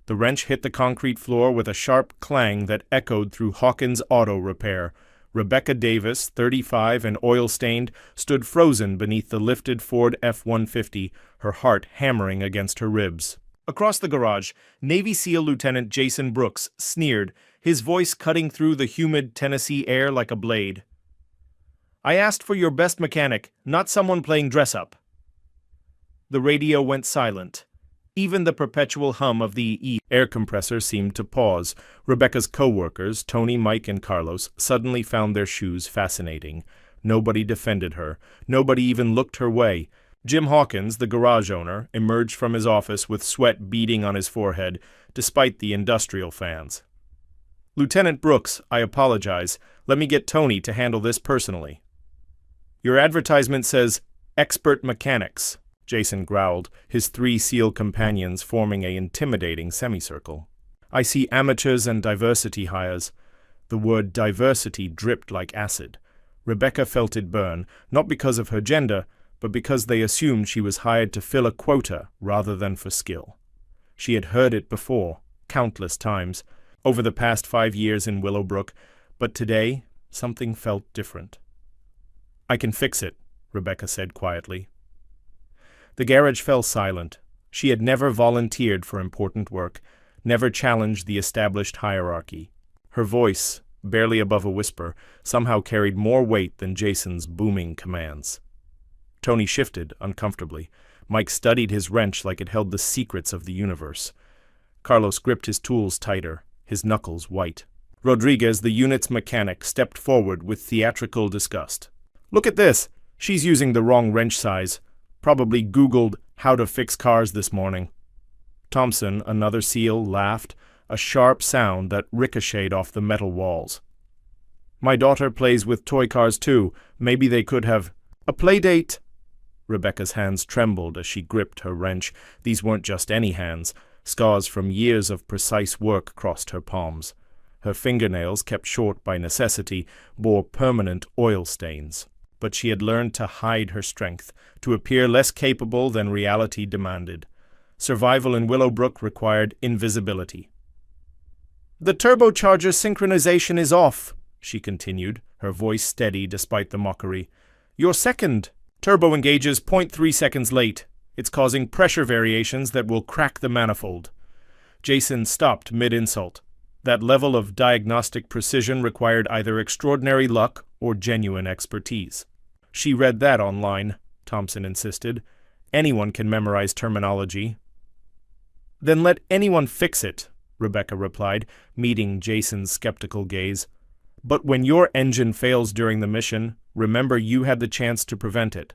The wrench hit the concrete floor with a sharp clang that echoed through Hawkins Auto Repair. Rebecca Davis, 35 and oil-stained, stood frozen beneath the lifted Ford F-150, her heart hammering against her ribs. Across the garage, Navy SEAL Lieutenant Jason Brooks sneered, his voice cutting through the humid Tennessee air like a blade. "I asked for your best mechanic, not someone playing dress-up." The radio went silent. Even the perpetual hum of the air compressor seemed to pause. Rebecca's co-workers, Tony, Mike, and Carlos, suddenly found their shoes fascinating. Nobody defended her. Nobody even looked her way. Jim Hawkins, the garage owner, emerged from his office with sweat beading on his forehead, despite the industrial fans. "Lieutenant Brooks, I apologize. Let me get Tony to handle this personally." "Your advertisement says, 'expert mechanics,'" Jason growled, his 3 SEAL companions forming an intimidating semicircle. "I see amateurs and diversity hires." The word diversity dripped like acid. Rebecca felt it burn, not because of her gender, but because they assumed she was hired to fill a quota rather than for skill. She had heard it before, countless times, over the past 5 years in Willowbrook, but today something felt different. "I can fix it," Rebecca said quietly. The garage fell silent. She had never volunteered for important work, never challenged the established hierarchy. Her voice, barely above a whisper, somehow carried more weight than Jason's booming commands. Tony shifted uncomfortably. Mike studied his wrench like it held the secrets of the universe. Carlos gripped his tools tighter, his knuckles white. Rodriguez, the unit's mechanic, stepped forward with theatrical disgust. "Look at this! She's using the wrong wrench size. Probably Googled how to fix cars this morning." Thompson, another SEAL, laughed, a sharp sound that ricocheted off the metal walls. "My daughter plays with toy cars too. Maybe they could have a play date." Rebecca's hands trembled as she gripped her wrench. These weren't just any hands. Scars from years of precise work crossed her palms. Her fingernails, kept short by necessity, bore permanent oil stains. But she had learned to hide her strength, to appear less capable than reality demanded. Survival in Willowbrook required invisibility. "The turbocharger synchronization is off," she continued, her voice steady despite the mockery. "Your second turbo engages 0.3 seconds late. It's causing pressure variations that will crack the manifold." Jason stopped mid-insult. That level of diagnostic precision required either extraordinary luck or genuine expertise. "She read that online," Thompson insisted. "Anyone can memorize terminology." "Then let anyone fix it," Rebecca replied, meeting Jason's skeptical gaze. "But when your engine fails during the mission, remember you had the chance to prevent it."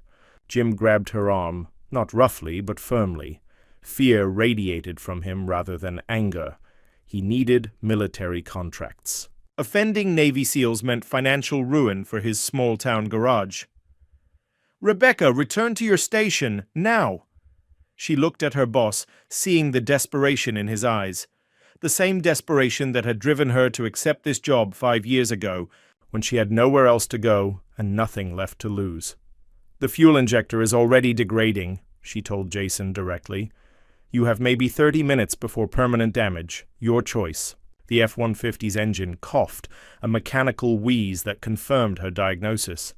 Jim grabbed her arm, not roughly but firmly. Fear radiated from him rather than anger. He needed military contracts. Offending Navy SEALs meant financial ruin for his small-town garage. "Rebecca, return to your station, now!" She looked at her boss, seeing the desperation in his eyes. The same desperation that had driven her to accept this job 5 years ago, when she had nowhere else to go and nothing left to lose. "The fuel injector is already degrading," she told Jason directly. "You have maybe 30 minutes before permanent damage. Your choice." The F-150's engine coughed, a mechanical wheeze that confirmed her diagnosis.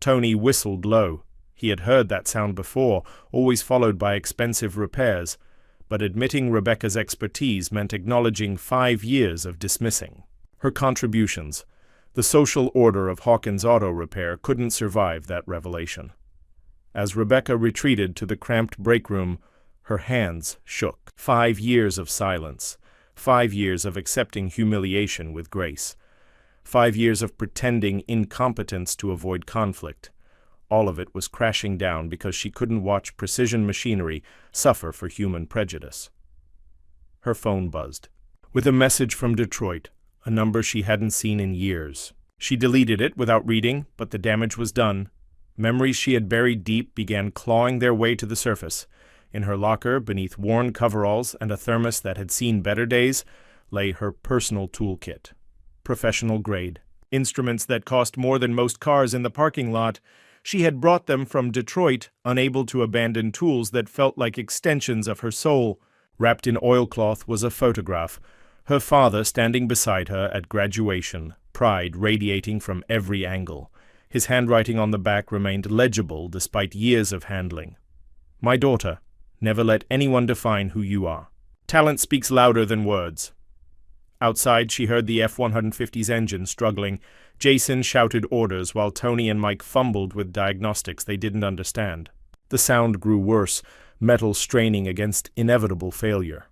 Tony whistled low. He had heard that sound before, always followed by expensive repairs, but admitting Rebecca's expertise meant acknowledging 5 years of dismissing. Her contributions, the social order of Hawkins Auto Repair, couldn't survive that revelation. As Rebecca retreated to the cramped break room, her hands shook. 5 years of silence. 5 years of accepting humiliation with grace. 5 years of pretending incompetence to avoid conflict. All of it was crashing down because she couldn't watch precision machinery suffer for human prejudice. Her phone buzzed. With a message from Detroit, a number she hadn't seen in years. She deleted it without reading, but the damage was done. Memories she had buried deep began clawing their way to the surface. In her locker, beneath worn coveralls and a thermos that had seen better days, lay her personal toolkit. Professional grade. Instruments that cost more than most cars in the parking lot. She had brought them from Detroit, unable to abandon tools that felt like extensions of her soul. Wrapped in oilcloth was a photograph, her father standing beside her at graduation, pride radiating from every angle. His handwriting on the back remained legible despite years of handling. "My daughter, never let anyone define who you are. Talent speaks louder than words." Outside, she heard the F-150's engine struggling. Jason shouted orders while Tony and Mike fumbled with diagnostics they didn't understand. The sound grew worse, metal straining against inevitable failure.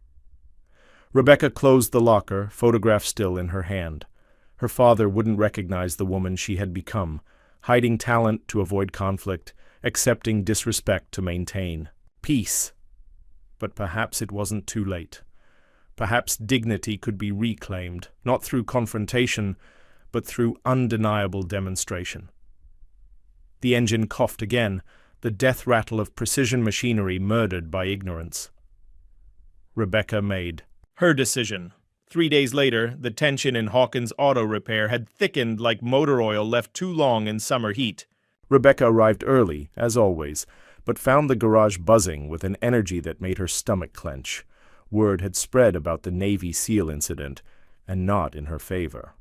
Rebecca closed the locker, photograph still in her hand. Her father wouldn't recognize the woman she had become, hiding talent to avoid conflict, accepting disrespect to maintain peace. But perhaps it wasn't too late. Perhaps dignity could be reclaimed, not through confrontation, but through undeniable demonstration. The engine coughed again, the death rattle of precision machinery murdered by ignorance. Rebecca made her decision. 3 days later, the tension in Hawkins' auto repair had thickened like motor oil left too long in summer heat. Rebecca arrived early, as always, but found the garage buzzing with an energy that made her stomach clench. Word had spread about the Navy SEAL incident, and not in her favor.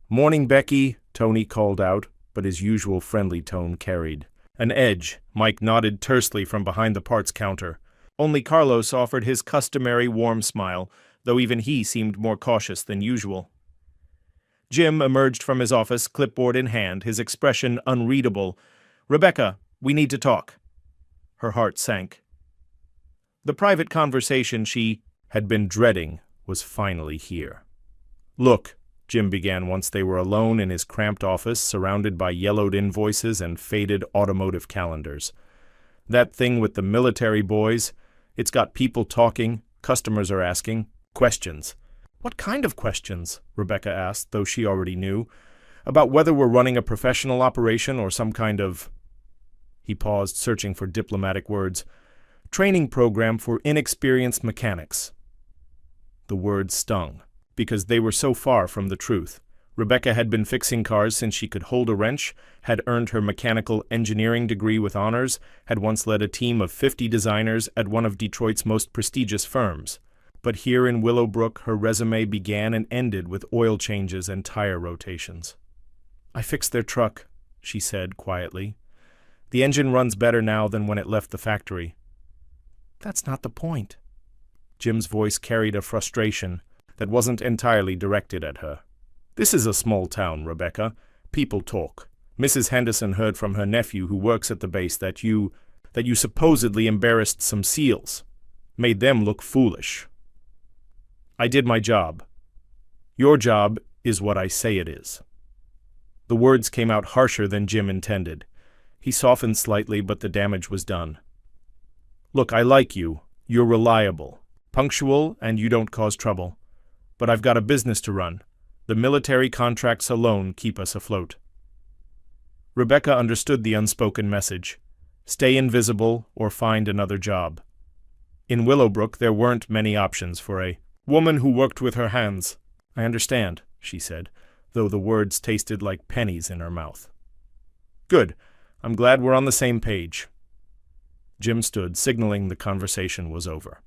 "Morning, Becky," Tony called out, but his usual friendly tone carried an edge. Mike nodded tersely from behind the parts counter. Only Carlos offered his customary warm smile, though even he seemed more cautious than usual. Jim emerged from his office, clipboard in hand, his expression unreadable. "Rebecca, we need to talk." Her heart sank. The private conversation she had been dreading was finally here. "Look," Jim began once they were alone in his cramped office, surrounded by yellowed invoices and faded automotive calendars. "That thing with the military boys, it's got people talking, customers are asking questions." "What kind of questions?" Rebecca asked, though she already knew. "About whether we're running a professional operation or some kind of—" He paused, searching for diplomatic words. "Training program for inexperienced mechanics." The words stung, because they were so far from the truth. Rebecca had been fixing cars since she could hold a wrench, had earned her mechanical engineering degree with honors, had once led a team of 50 designers at one of Detroit's most prestigious firms. But here in Willowbrook, her resume began and ended with oil changes and tire rotations. "I fixed their truck," she said quietly. "The engine runs better now than when it left the factory." "That's not the point." Jim's voice carried a frustration that wasn't entirely directed at her. "This is a small town, Rebecca. People talk. Mrs. Henderson heard from her nephew who works at the base that you supposedly embarrassed some SEALs. Made them look foolish. I did my job. Your job is what I say it is." The words came out harsher than Jim intended. He softened slightly, but the damage was done. "Look, I like you. You're reliable, punctual, and you don't cause trouble. But I've got a business to run. The military contracts alone keep us afloat." Rebecca understood the unspoken message. Stay invisible or find another job. In Willowbrook, there weren't many options for a woman who worked with her hands. "I understand," she said, though the words tasted like pennies in her mouth. "Good. I'm glad we're on the same page." Jim stood, signaling the conversation was over.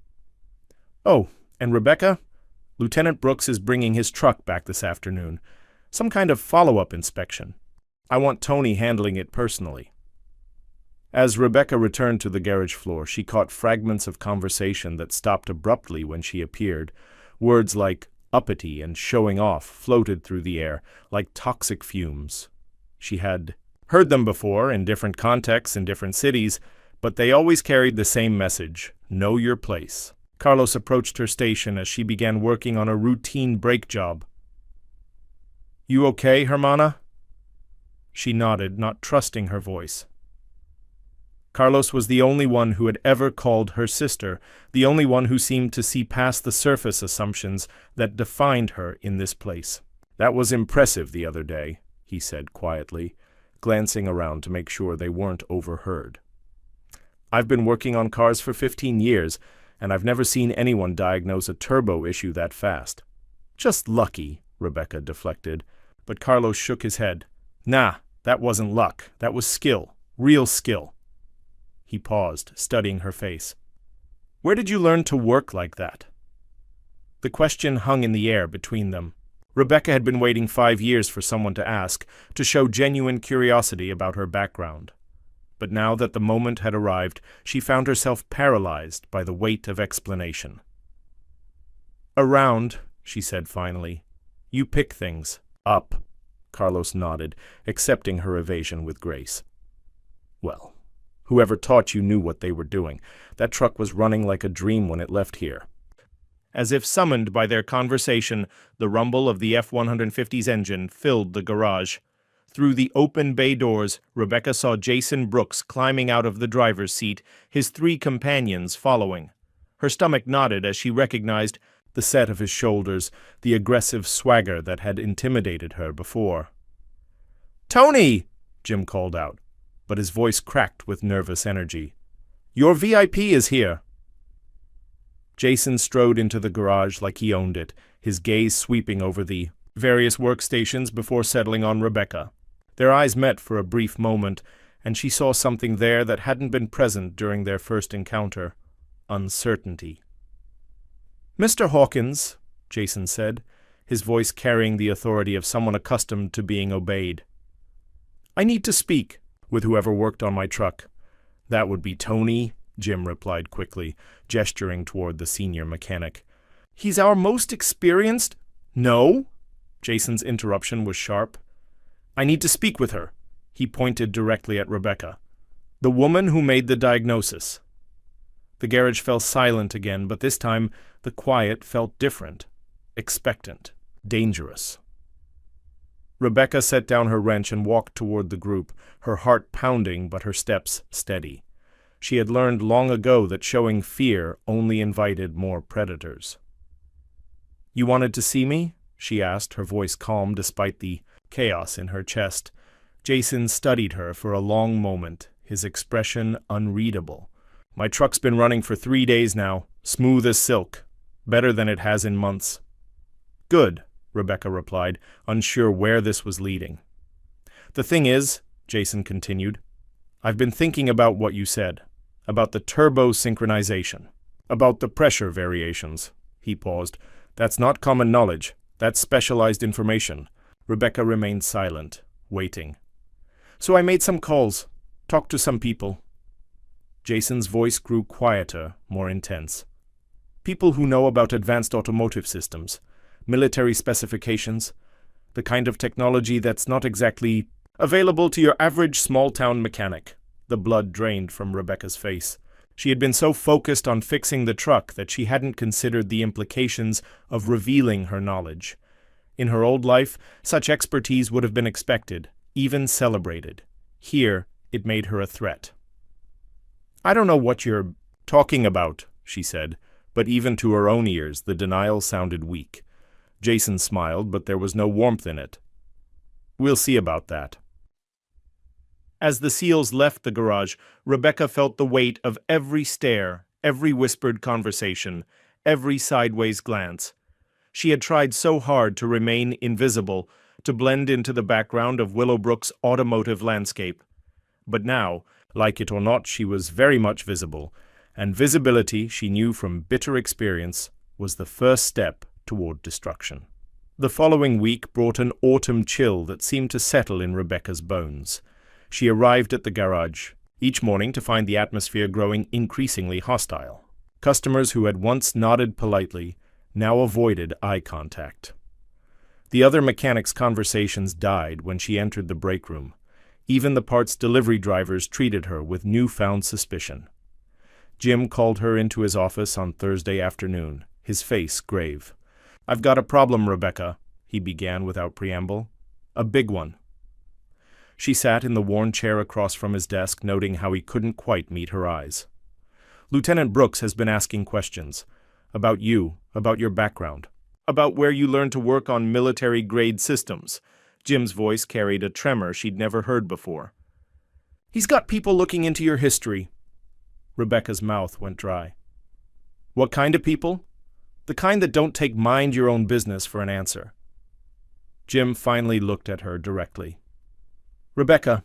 "Oh, and Rebecca? Lieutenant Brooks is bringing his truck back this afternoon. Some kind of follow-up inspection. I want Tony handling it personally." As Rebecca returned to the garage floor, she caught fragments of conversation that stopped abruptly when she appeared. Words like uppity and showing off floated through the air like toxic fumes. She had heard them before in different contexts in different cities, but they always carried the same message: know your place. Carlos approached her station as she began working on a routine brake job. "You okay, Hermana?" She nodded, not trusting her voice. Carlos was the only one who had ever called her sister, the only one who seemed to see past the surface assumptions that defined her in this place. "That was impressive the other day," he said quietly, glancing around to make sure they weren't overheard. "I've been working on cars for 15 years, and I've never seen anyone diagnose a turbo issue that fast." "Just lucky," Rebecca deflected, but Carlos shook his head. "Nah, that wasn't luck. That was skill. Real skill." He paused, studying her face. Where did you learn to work like that?" The question hung in the air between them. Rebecca had been waiting 5 years for someone to ask, to show genuine curiosity about her background. But now that the moment had arrived, she found herself paralyzed by the weight of explanation. "Around," she said finally. "You pick things up." Carlos nodded, accepting her evasion with grace. "Well, whoever taught you knew what they were doing. That truck was running like a dream when it left here." As if summoned by their conversation, the rumble of the F-150's engine filled the garage. Through the open bay doors, Rebecca saw Jason Brooks climbing out of the driver's seat, his 3 companions following. Her stomach knotted as she recognized the set of his shoulders, the aggressive swagger that had intimidated her before. "Tony!" Jim called out, but his voice cracked with nervous energy. "Your VIP is here." Jason strode into the garage like he owned it, his gaze sweeping over the various workstations before settling on Rebecca. Their eyes met for a brief moment, and she saw something there that hadn't been present during their first encounter: uncertainty. "Mr. Hawkins," Jason said, his voice carrying the authority of someone accustomed to being obeyed. "I need to speak with whoever worked on my truck." "That would be Tony," Jim replied quickly, gesturing toward the senior mechanic. "He's our most experienced—" "No!" Jason's interruption was sharp. "I need to speak with her." He pointed directly at Rebecca. "The woman who made the diagnosis." The garage fell silent again, but this time the quiet felt different, expectant, dangerous. Rebecca set down her wrench and walked toward the group, her heart pounding but her steps steady. She had learned long ago that showing fear only invited more predators. "You wanted to see me?" she asked, her voice calm despite the chaos in her chest. Jason studied her for a long moment, his expression unreadable. "My truck's been running for 3 days now, smooth as silk, better than it has in months." "Good," Rebecca replied, unsure where this was leading. "The thing is," Jason continued, "I've been thinking about what you said, about the turbo synchronization, about the pressure variations." He paused. "That's not common knowledge. That's specialized information." Rebecca remained silent, waiting. "So I made some calls, talked to some people." Jason's voice grew quieter, more intense. "People who know about advanced automotive systems, military specifications, the kind of technology that's not exactly available to your average small-town mechanic." The blood drained from Rebecca's face. She had been so focused on fixing the truck that she hadn't considered the implications of revealing her knowledge. In her old life, such expertise would have been expected, even celebrated. Here, it made her a threat. "I don't know what you're talking about," she said, but even to her own ears the denial sounded weak. Jason smiled, but there was no warmth in it. "We'll see about that." As the SEALs left the garage, Rebecca felt the weight of every stare, every whispered conversation, every sideways glance. She had tried so hard to remain invisible, to blend into the background of Willowbrook's automotive landscape. But now, like it or not, she was very much visible, and visibility, she knew from bitter experience, was the first step toward destruction. The following week brought an autumn chill that seemed to settle in Rebecca's bones. She arrived at the garage each morning to find the atmosphere growing increasingly hostile. Customers who had once nodded politely now avoided eye contact. The other mechanics' conversations died when she entered the break room. Even the parts delivery drivers treated her with newfound suspicion. Jim called her into his office on Thursday afternoon, his face grave. "I've got a problem, Rebecca," he began without preamble. "A big one." She sat in the worn chair across from his desk, noting how he couldn't quite meet her eyes. "Lieutenant Brooks has been asking questions. About you, about your background, about where you learned to work on military-grade systems." Jim's voice carried a tremor she'd never heard before. "He's got people looking into your history." Rebecca's mouth went dry. "What kind of people?" "The kind that don't take mind-your-own-business for an answer." Jim finally looked at her directly. "Rebecca,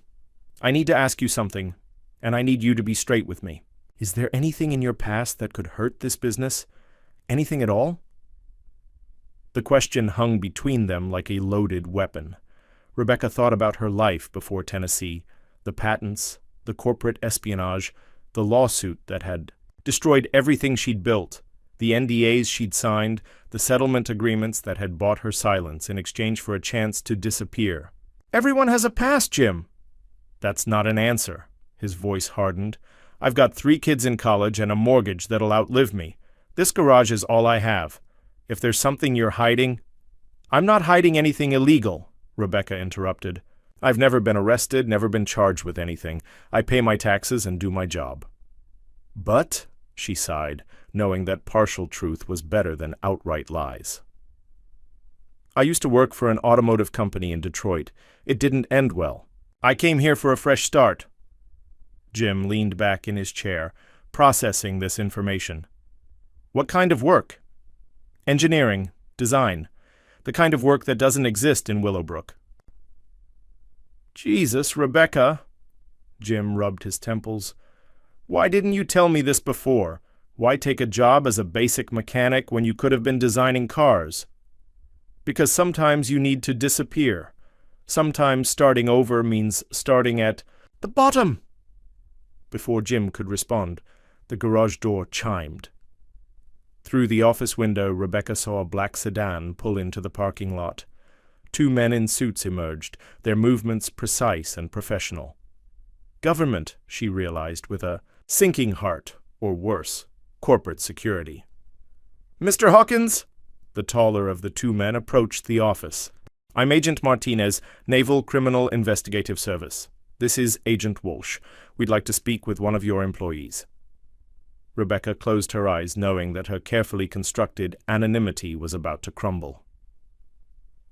I need to ask you something, and I need you to be straight with me." Is there anything in your past that could hurt this business? Anything at all? The question hung between them like a loaded weapon. Rebecca thought about her life before Tennessee, the patents, the corporate espionage, the lawsuit that had destroyed everything she'd built, the NDAs she'd signed, the settlement agreements that had bought her silence in exchange for a chance to disappear. Everyone has a past, Jim. That's not an answer. His voice hardened. I've got 3 kids in college and a mortgage that'll outlive me. This garage is all I have. If there's something you're hiding— I'm not hiding anything illegal, Rebecca interrupted. I've never been arrested, never been charged with anything. I pay my taxes and do my job. But, she sighed, knowing that partial truth was better than outright lies. I used to work for an automotive company in Detroit. It didn't end well. I came here for a fresh start. Jim leaned back in his chair, processing this information. What kind of work? Engineering, design, the kind of work that doesn't exist in Willowbrook. Jesus, Rebecca, Jim rubbed his temples. Why didn't you tell me this before? Why take a job as a basic mechanic when you could have been designing cars? Because sometimes you need to disappear. Sometimes starting over means starting at the bottom. Before Jim could respond, the garage door chimed. Through the office window, Rebecca saw a black sedan pull into the parking lot. 2 men in suits emerged, their movements precise and professional. Government, she realized with a sinking heart, or worse, corporate security. Mr. Hawkins? The taller of the 2 men approached the office. I'm Agent Martinez, Naval Criminal Investigative Service. This is Agent Walsh. We'd like to speak with one of your employees. Rebecca closed her eyes, knowing that her carefully constructed anonymity was about to crumble.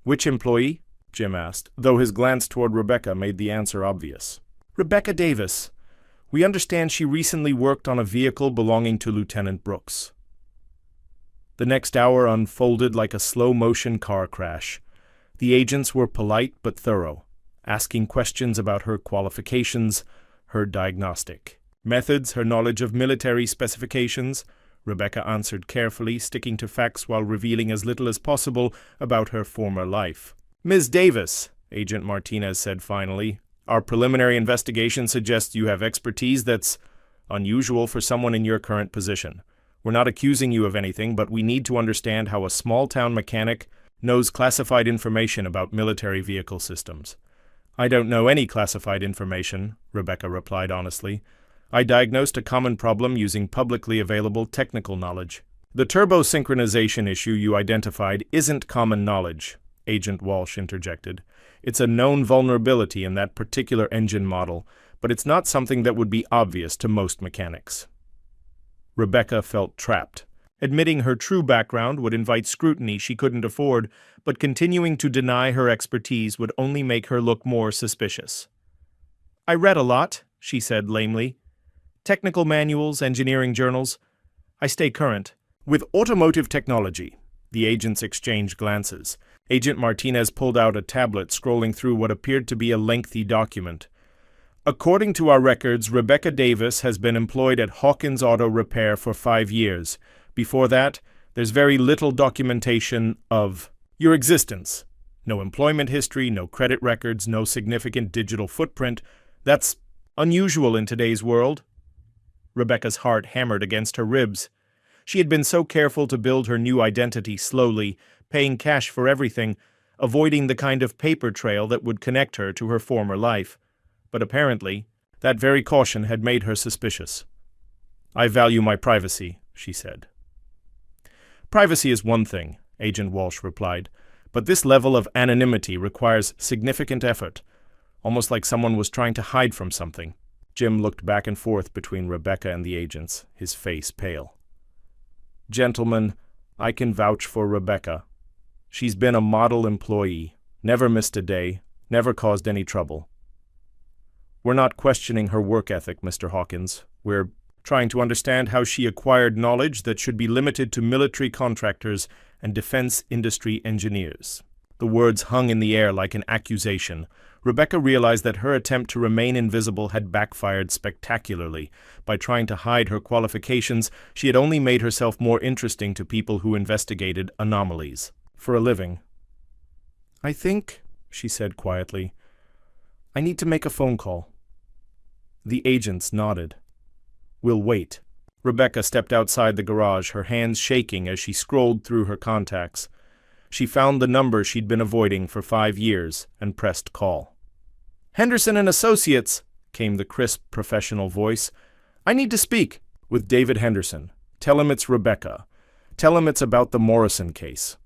Which employee? Jim asked, though his glance toward Rebecca made the answer obvious. Rebecca Davis. We understand she recently worked on a vehicle belonging to Lieutenant Brooks. The next hour unfolded like a slow-motion car crash. The agents were polite but thorough, asking questions about her qualifications, her diagnostic methods, her knowledge of military specifications. Rebecca answered carefully, sticking to facts while revealing as little as possible about her former life. Ms. Davis, Agent Martinez said finally, our preliminary investigation suggests you have expertise that's unusual for someone in your current position. We're not accusing you of anything, but we need to understand how a small-town mechanic knows classified information about military vehicle systems. I don't know any classified information, Rebecca replied honestly. I diagnosed a common problem using publicly available technical knowledge. The turbo synchronization issue you identified isn't common knowledge, Agent Walsh interjected. It's a known vulnerability in that particular engine model, but it's not something that would be obvious to most mechanics. Rebecca felt trapped. Admitting her true background would invite scrutiny she couldn't afford, but continuing to deny her expertise would only make her look more suspicious. I read a lot, she said lamely. Technical manuals, engineering journals. I stay current. With automotive technology, the agents exchanged glances. Agent Martinez pulled out a tablet, scrolling through what appeared to be a lengthy document. According to our records, Rebecca Davis has been employed at Hawkins Auto Repair for 5 years. Before that, there's very little documentation of your existence. No employment history, no credit records, no significant digital footprint. That's unusual in today's world. Rebecca's heart hammered against her ribs. She had been so careful to build her new identity slowly, paying cash for everything, avoiding the kind of paper trail that would connect her to her former life. But apparently, that very caution had made her suspicious. I value my privacy, she said. Privacy is one thing, Agent Walsh replied, but this level of anonymity requires significant effort, almost like someone was trying to hide from something. Jim looked back and forth between Rebecca and the agents, his face pale. Gentlemen, I can vouch for Rebecca. She's been a model employee, never missed a day, never caused any trouble. We're not questioning her work ethic, Mr. Hawkins. We're trying to understand how she acquired knowledge that should be limited to military contractors and defense industry engineers. The words hung in the air like an accusation. Rebecca realized that her attempt to remain invisible had backfired spectacularly. By trying to hide her qualifications, she had only made herself more interesting to people who investigated anomalies for a living. "I think," she said quietly, "I need to make a phone call." The agents nodded. "We'll wait." Rebecca stepped outside the garage, her hands shaking as she scrolled through her contacts. She found the number she'd been avoiding for 5 years and pressed call. "Henderson and Associates," came the crisp professional voice. "I need to speak with David Henderson. Tell him it's Rebecca. Tell him it's about the Morrison case."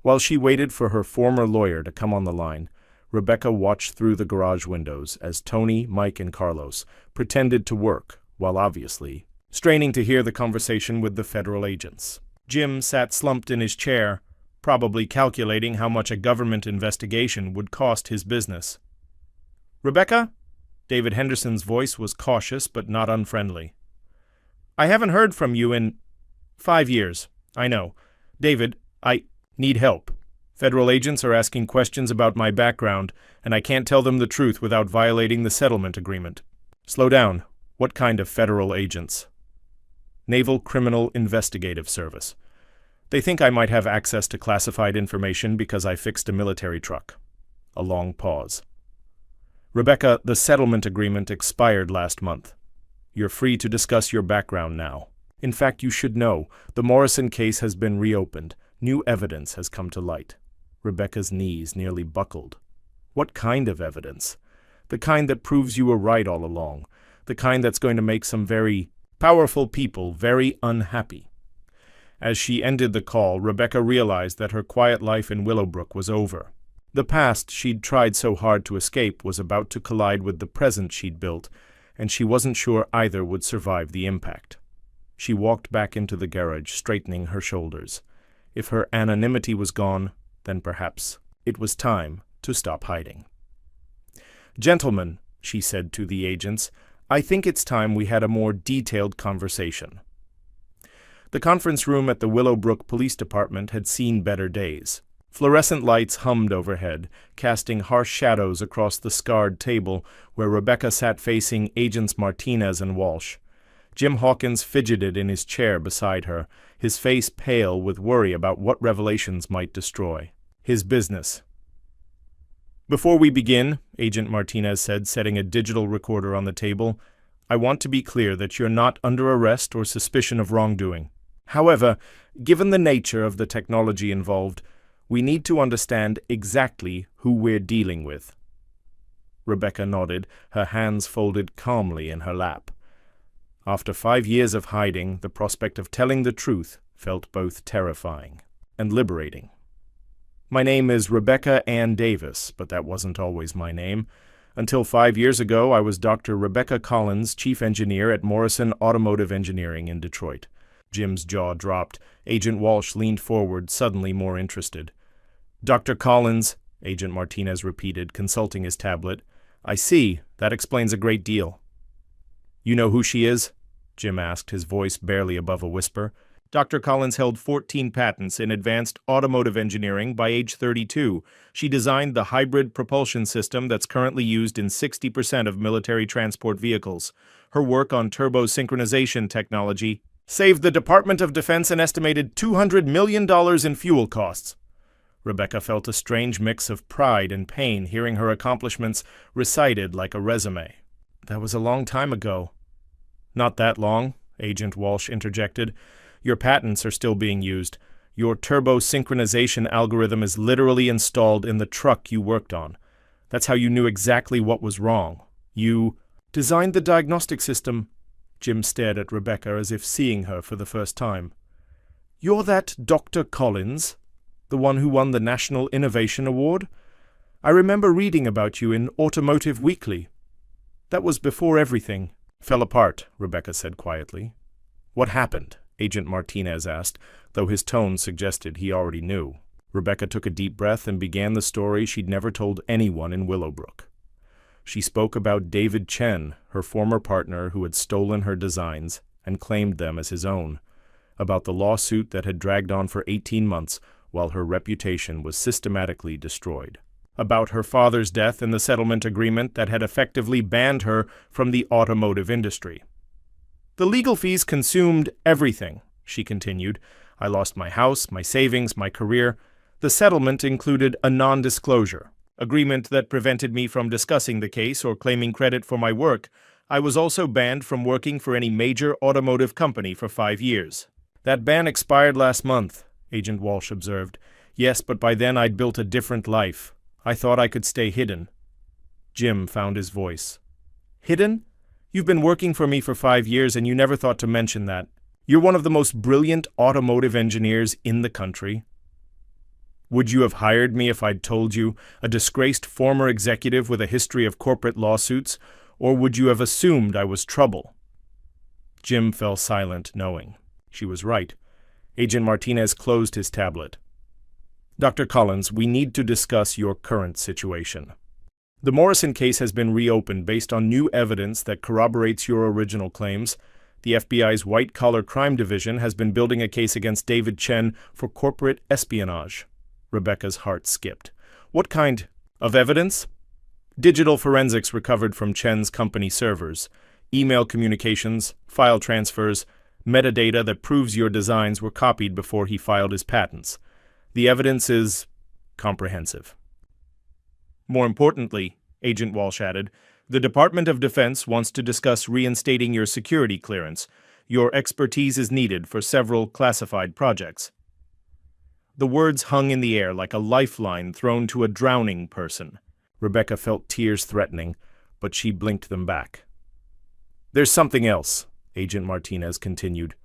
While she waited for her former lawyer to come on the line, Rebecca watched through the garage windows as Tony, Mike, and Carlos pretended to work, while obviously straining to hear the conversation with the federal agents. Jim sat slumped in his chair, probably calculating how much a government investigation would cost his business. "Rebecca?" David Henderson's voice was cautious but not unfriendly. "I haven't heard from you in 5 years. I know. David, I need help. Federal agents are asking questions about my background, and I can't tell them the truth without violating the settlement agreement." "Slow down. What kind of federal agents?" "Naval Criminal Investigative Service. They think I might have access to classified information because I fixed a military truck." A long pause. "Rebecca, the settlement agreement expired last month. You're free to discuss your background now. In fact, you should know, the Morrison case has been reopened. New evidence has come to light." Rebecca's knees nearly buckled. "What kind of evidence?" "The kind that proves you were right all along. The kind that's going to make some very powerful people very unhappy." As she ended the call, Rebecca realized that her quiet life in Willowbrook was over. The past she'd tried so hard to escape was about to collide with the present she'd built, and she wasn't sure either would survive the impact. She walked back into the garage, straightening her shoulders. If her anonymity was gone, then perhaps it was time to stop hiding. "Gentlemen," she said to the agents, "I think it's time we had a more detailed conversation." The conference room at the Willowbrook Police Department had seen better days. Fluorescent lights hummed overhead, casting harsh shadows across the scarred table where Rebecca sat facing Agents Martinez and Walsh. Jim Hawkins fidgeted in his chair beside her, his face pale with worry about what revelations might destroy his business. "Before we begin," Agent Martinez said, setting a digital recorder on the table, "I want to be clear that you're not under arrest or suspicion of wrongdoing. However, given the nature of the technology involved, we need to understand exactly who we're dealing with." Rebecca nodded, her hands folded calmly in her lap. After 5 years of hiding, the prospect of telling the truth felt both terrifying and liberating. "My name is Rebecca Ann Davis, but that wasn't always my name. Until 5 years ago, I was Dr. Rebecca Collins, chief engineer at Morrison Automotive Engineering in Detroit." Jim's jaw dropped. Agent Walsh leaned forward, suddenly more interested. "Dr. Collins," Agent Martinez repeated, consulting his tablet. "I see. That explains a great deal." "You know who she is?" Jim asked, his voice barely above a whisper. "Dr. Collins held 14 patents in advanced automotive engineering by age 32. She designed the hybrid propulsion system that's currently used in 60% of military transport vehicles. Her work on turbo synchronization technology saved the Department of Defense an estimated $200 million in fuel costs." Rebecca felt a strange mix of pride and pain hearing her accomplishments recited like a resume. "That was a long time ago." "Not that long," Agent Walsh interjected. "Your patents are still being used. Your turbo synchronization algorithm is literally installed in the truck you worked on. That's how you knew exactly what was wrong. You designed the diagnostic system." Jim stared at Rebecca as if seeing her for the first time. "You're that Dr. Collins? The one who won the National Innovation Award? I remember reading about you in Automotive Weekly. That was before everything fell apart," Rebecca said quietly. "What happened?" Agent Martinez asked, though his tone suggested he already knew. Rebecca took a deep breath and began the story she'd never told anyone in Willowbrook. She spoke about David Chen, her former partner who had stolen her designs and claimed them as his own, about the lawsuit that had dragged on for 18 months while her reputation was systematically destroyed. About her father's death and the settlement agreement that had effectively banned her from the automotive industry. "The legal fees consumed everything," she continued. "I lost my house, my savings, my career. The settlement included a non-disclosure agreement that prevented me from discussing the case or claiming credit for my work. I was also banned from working for any major automotive company for 5 years. "That ban expired last month," Agent Walsh observed. "Yes, but by then I'd built a different life. I thought I could stay hidden." Jim found his voice. "Hidden? You've been working for me for 5 years and you never thought to mention that. You're one of the most brilliant automotive engineers in the country. Would you have hired me if I'd told you, a disgraced former executive with a history of corporate lawsuits, or would you have assumed I was trouble?" Jim fell silent, knowing. She was right. Agent Martinez closed his tablet. "Dr. Collins, we need to discuss your current situation. The Morrison case has been reopened based on new evidence that corroborates your original claims. The FBI's White-Collar Crime Division has been building a case against David Chen for corporate espionage." Rebecca's heart skipped. "What kind of evidence?" "Digital forensics recovered from Chen's company servers, email communications, file transfers, metadata that proves your designs were copied before he filed his patents. The evidence is comprehensive." "More importantly," Agent Walsh added, "the Department of Defense wants to discuss reinstating your security clearance. Your expertise is needed for several classified projects." The words hung in the air like a lifeline thrown to a drowning person. Rebecca felt tears threatening, but she blinked them back. "There's something else," Agent Martinez continued.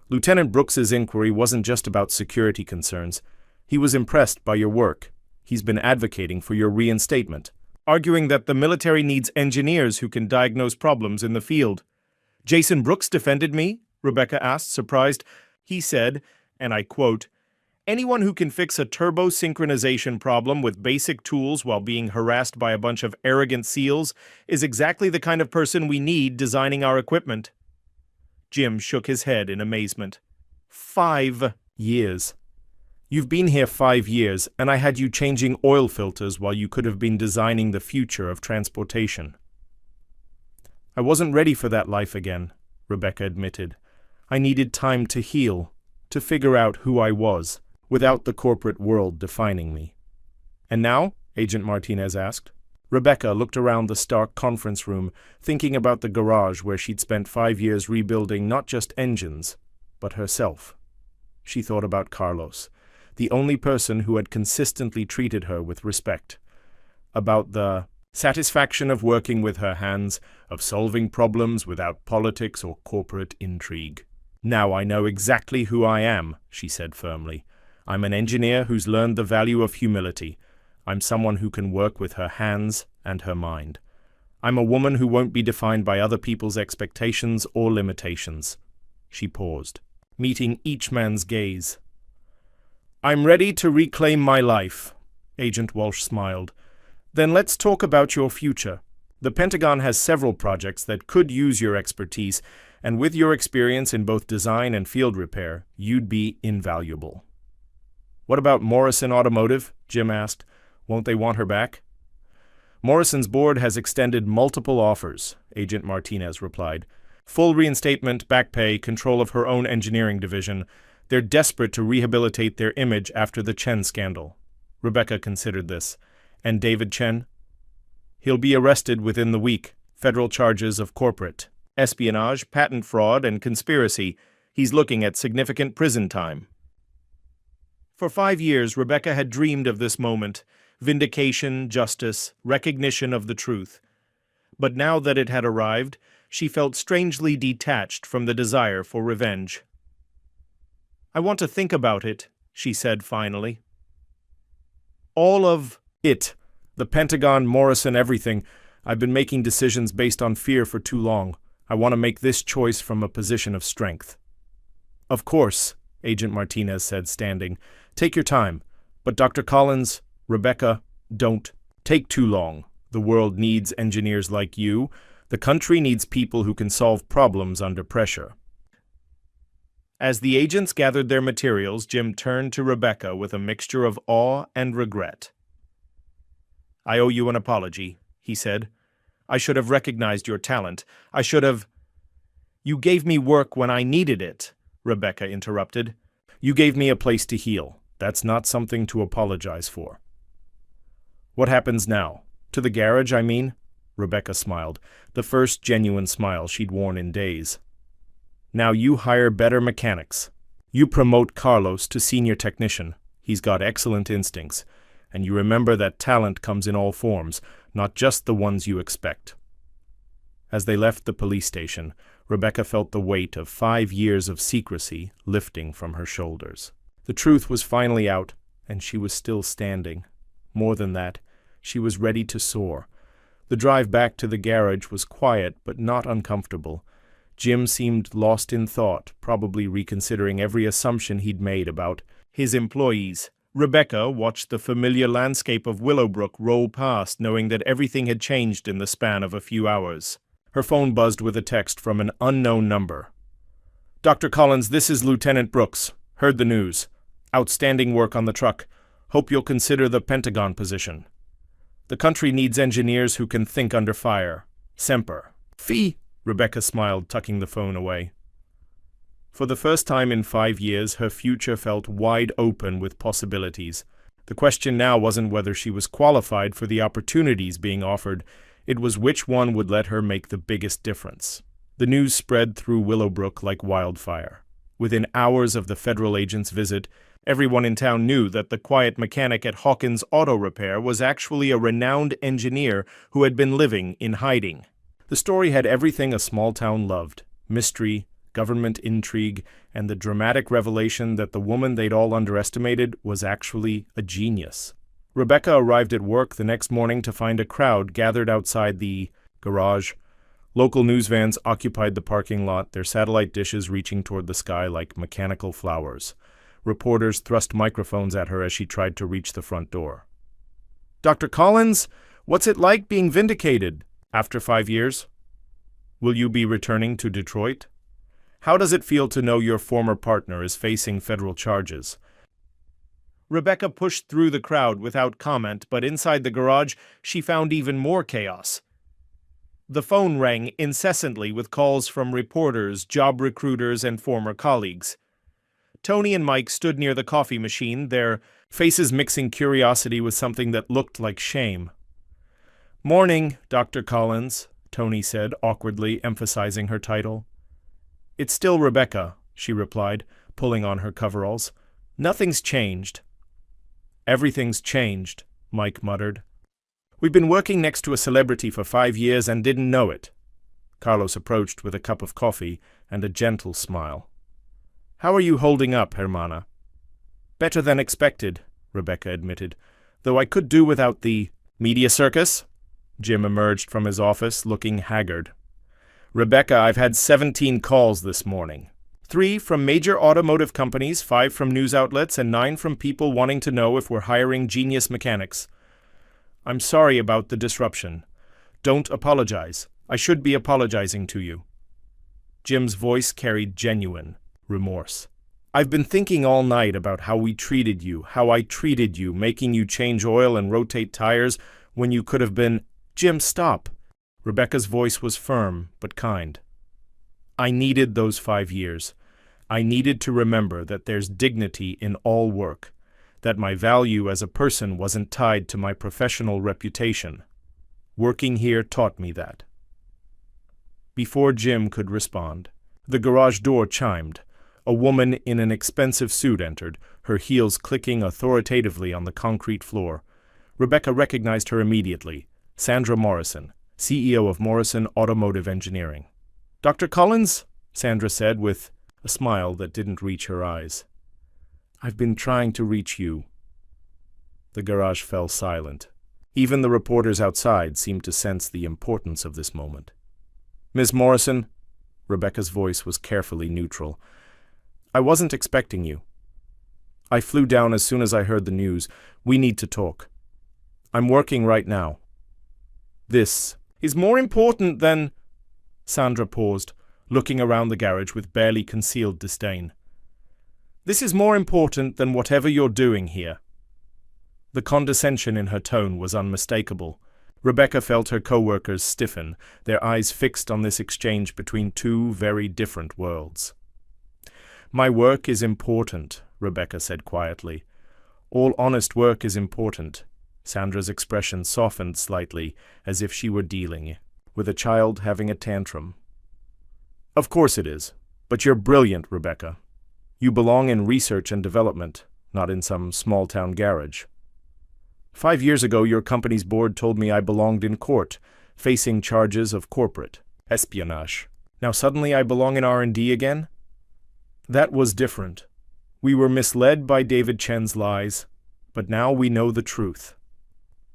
"Lieutenant Brooks's inquiry wasn't just about security concerns. He was impressed by your work. He's been advocating for your reinstatement, arguing that the military needs engineers who can diagnose problems in the field." "Jason Brooks defended me?" Rebecca asked, surprised. "He said, and I quote, 'Anyone who can fix a turbo synchronization problem with basic tools while being harassed by a bunch of arrogant SEALs is exactly the kind of person we need designing our equipment.'" Jim shook his head in amazement. 5 years. You've been here 5 years, and I had you changing oil filters while you could have been designing the future of transportation. "I wasn't ready for that life again," Rebecca admitted. "I needed time to heal, to figure out who I was, without the corporate world defining me." "And now?" Agent Martinez asked. Rebecca looked around the stark conference room, thinking about the garage where she'd spent 5 years rebuilding not just engines, but herself. She thought about Carlos, the only person who had consistently treated her with respect. About the satisfaction of working with her hands, of solving problems without politics or corporate intrigue. "Now I know exactly who I am," she said firmly. "I'm an engineer who's learned the value of humility. I'm someone who can work with her hands and her mind. I'm a woman who won't be defined by other people's expectations or limitations." She paused, meeting each man's gaze. "I'm ready to reclaim my life," Agent Walsh smiled. "Then let's talk about your future. The Pentagon has several projects that could use your expertise, and with your experience in both design and field repair, you'd be invaluable." "What about Morrison Automotive?" Jim asked. "Won't they want her back?" "Morrison's board has extended multiple offers," Agent Martinez replied. "Full reinstatement, back pay, control of her own engineering division. They're desperate to rehabilitate their image after the Chen scandal." Rebecca considered this. "And David Chen?" "He'll be arrested within the week. Federal charges of corporate espionage, patent fraud, and conspiracy. He's looking at significant prison time." For 5 years, Rebecca had dreamed of this moment: vindication, justice, recognition of the truth. But now that it had arrived, she felt strangely detached from the desire for revenge. "I want to think about it," she said finally. "All of it. The Pentagon, Morrison, everything. I've been making decisions based on fear for too long. I want to make this choice from a position of strength." "Of course," Agent Martinez said, standing. "Take your time. But Dr. Collins, Rebecca, don't take too long. The world needs engineers like you. The country needs people who can solve problems under pressure." As the agents gathered their materials, Jim turned to Rebecca with a mixture of awe and regret. "I owe you an apology," he said. "I should have recognized your talent. I should have—" "You gave me work when I needed it," Rebecca interrupted. "You gave me a place to heal. That's not something to apologize for." "What happens now? To the garage, I mean?" Rebecca smiled, the first genuine smile she'd worn in days. "Now you hire better mechanics. You promote Carlos to senior technician. He's got excellent instincts. And you remember that talent comes in all forms, not just the ones you expect." As they left the police station, Rebecca felt the weight of 5 years of secrecy lifting from her shoulders. The truth was finally out, and she was still standing. More than that, she was ready to soar. The drive back to the garage was quiet but not uncomfortable. Jim seemed lost in thought, probably reconsidering every assumption he'd made about his employees. Rebecca watched the familiar landscape of Willowbrook roll past, knowing that everything had changed in the span of a few hours. Her phone buzzed with a text from an unknown number. "Dr. Collins, this is Lieutenant Brooks. Heard the news. Outstanding work on the truck. Hope you'll consider the Pentagon position. The country needs engineers who can think under fire. Semper." "Fee," Rebecca smiled, tucking the phone away. For the first time in 5 years, her future felt wide open with possibilities. The question now wasn't whether she was qualified for the opportunities being offered. It was which one would let her make the biggest difference. The news spread through Willowbrook like wildfire. Within hours of the federal agent's visit, everyone in town knew that the quiet mechanic at Hawkins Auto Repair was actually a renowned engineer who had been living in hiding. The story had everything a small town loved: mystery, government intrigue, and the dramatic revelation that the woman they'd all underestimated was actually a genius. Rebecca arrived at work the next morning to find a crowd gathered outside the garage. Local news vans occupied the parking lot, their satellite dishes reaching toward the sky like mechanical flowers. Reporters thrust microphones at her as she tried to reach the front door. "Dr. Collins, what's it like being vindicated after 5 years? Will you be returning to Detroit? How does it feel to know your former partner is facing federal charges?" Rebecca pushed through the crowd without comment, but inside the garage, she found even more chaos. The phone rang incessantly with calls from reporters, job recruiters, and former colleagues. Tony and Mike stood near the coffee machine, their faces mixing curiosity with something that looked like shame. "Morning, Dr. Collins," Tony said, awkwardly emphasizing her title. "It's still Rebecca," she replied, pulling on her coveralls. "Nothing's changed." "Everything's changed," Mike muttered. "We've been working next to a celebrity for 5 years and didn't know it." Carlos approached with a cup of coffee and a gentle smile. "How are you holding up, Hermana?" "Better than expected," Rebecca admitted, "though I could do without the media circus." Jim emerged from his office, looking haggard. "Rebecca, I've had 17 calls this morning. 3 from major automotive companies, 5 from news outlets, and 9 from people wanting to know if we're hiring genius mechanics. I'm sorry about the disruption. Don't apologize. I should be apologizing to you." Jim's voice carried genuine remorse. "I've been thinking all night about how we treated you, how I treated you, making you change oil and rotate tires when you could have been—" "Jim, stop." Rebecca's voice was firm but kind. "I needed those 5 years. I needed to remember that there's dignity in all work, that my value as a person wasn't tied to my professional reputation. Working here taught me that." Before Jim could respond, the garage door chimed. A woman in an expensive suit entered, her heels clicking authoritatively on the concrete floor. Rebecca recognized her immediately: Sandra Morrison, CEO of Morrison Automotive Engineering. "Dr. Collins?" Sandra said with a smile that didn't reach her eyes. "I've been trying to reach you." The garage fell silent. Even the reporters outside seemed to sense the importance of this moment. "Ms. Morrison," Rebecca's voice was carefully neutral, "I wasn't expecting you. I flew down as soon as I heard the news. We need to talk. I'm working right now." "This is more important than—" Sandra paused, looking around the garage with barely concealed disdain. This is more important than whatever you're doing here." The condescension in her tone was unmistakable. Rebecca felt her co-workers stiffen, their eyes fixed on this exchange between two very different worlds. "My work is important," Rebecca said quietly. "All honest work is important." Sandra's expression softened slightly, as if she were dealing with a child having a tantrum. "Of course it is. But you're brilliant, Rebecca. You belong in research and development, not in some small-town garage. 5 years ago, your company's board told me I belonged in court, facing charges of corporate espionage. Now suddenly I belong in R&D again? That was different. We were misled by David Chen's lies, but now we know the truth."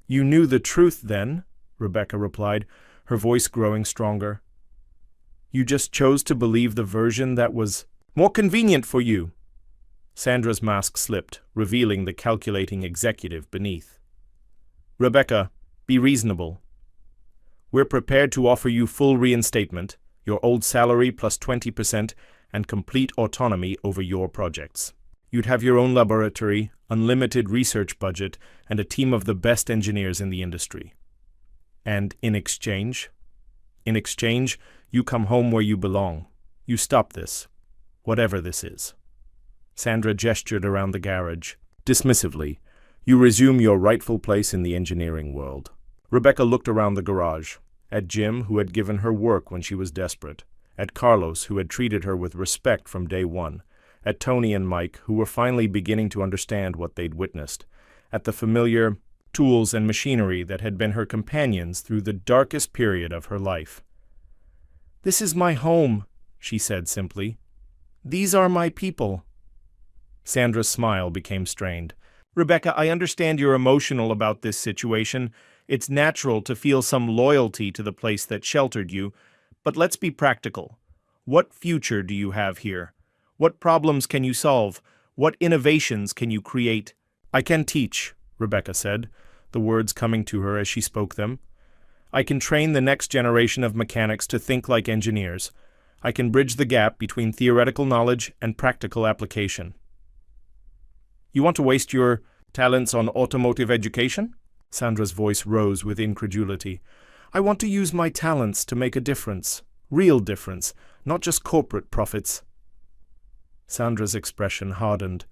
"You knew the truth then?" Rebecca replied, her voice growing stronger. "You just chose to believe the version that was more convenient for you." Sandra's mask slipped, revealing the calculating executive beneath. "Rebecca, be reasonable. We're prepared to offer you full reinstatement, your old salary plus 20%, and complete autonomy over your projects. You'd have your own laboratory, unlimited research budget, and a team of the best engineers in the industry. And in exchange, you come home where you belong. You stop this, whatever this is." Sandra gestured around the garage. Dismissively, "You resume your rightful place in the engineering world." Rebecca looked around the garage, at Jim, who had given her work when she was desperate, at Carlos, who had treated her with respect from day one, at Tony and Mike, who were finally beginning to understand what they'd witnessed, at the familiar tools and machinery that had been her companions through the darkest period of her life. "This is my home," she said simply. "These are my people." Sandra's smile became strained. "Rebecca, I understand you're emotional about this situation. It's natural to feel some loyalty to the place that sheltered you, but let's be practical. What future do you have here? What problems can you solve? What innovations can you create?" "I can teach," Rebecca said, the words coming to her as she spoke them. "I can train the next generation of mechanics to think like engineers. I can bridge the gap between theoretical knowledge and practical application." "You want to waste your talents on automotive education?" Sandra's voice rose with incredulity. "I want to use my talents to make a difference, real difference, not just corporate profits." Sandra's expression hardened.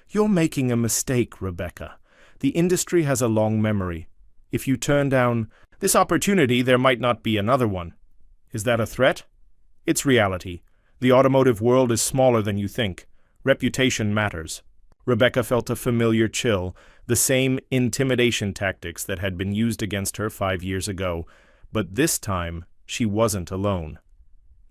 "You're making a mistake, Rebecca. The industry has a long memory. If you turn down this opportunity, there might not be another one. Is that a threat? It's reality. The automotive world is smaller than you think. Reputation matters." Rebecca felt a familiar chill, the same intimidation tactics that had been used against her 5 years ago, but this time she wasn't alone.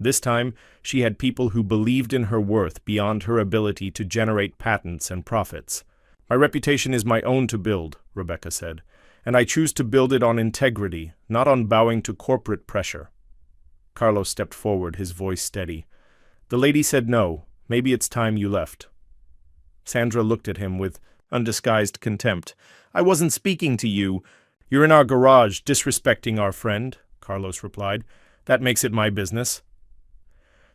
This time she had people who believed in her worth beyond her ability to generate patents and profits. "My reputation is my own to build," Rebecca said, "and I choose to build it on integrity, not on bowing to corporate pressure." Carlos stepped forward, his voice steady. "The lady said no. Maybe it's time you left." Sandra looked at him with undisguised contempt. "I wasn't speaking to you. You're in our garage, disrespecting our friend," Carlos replied. "That makes it my business."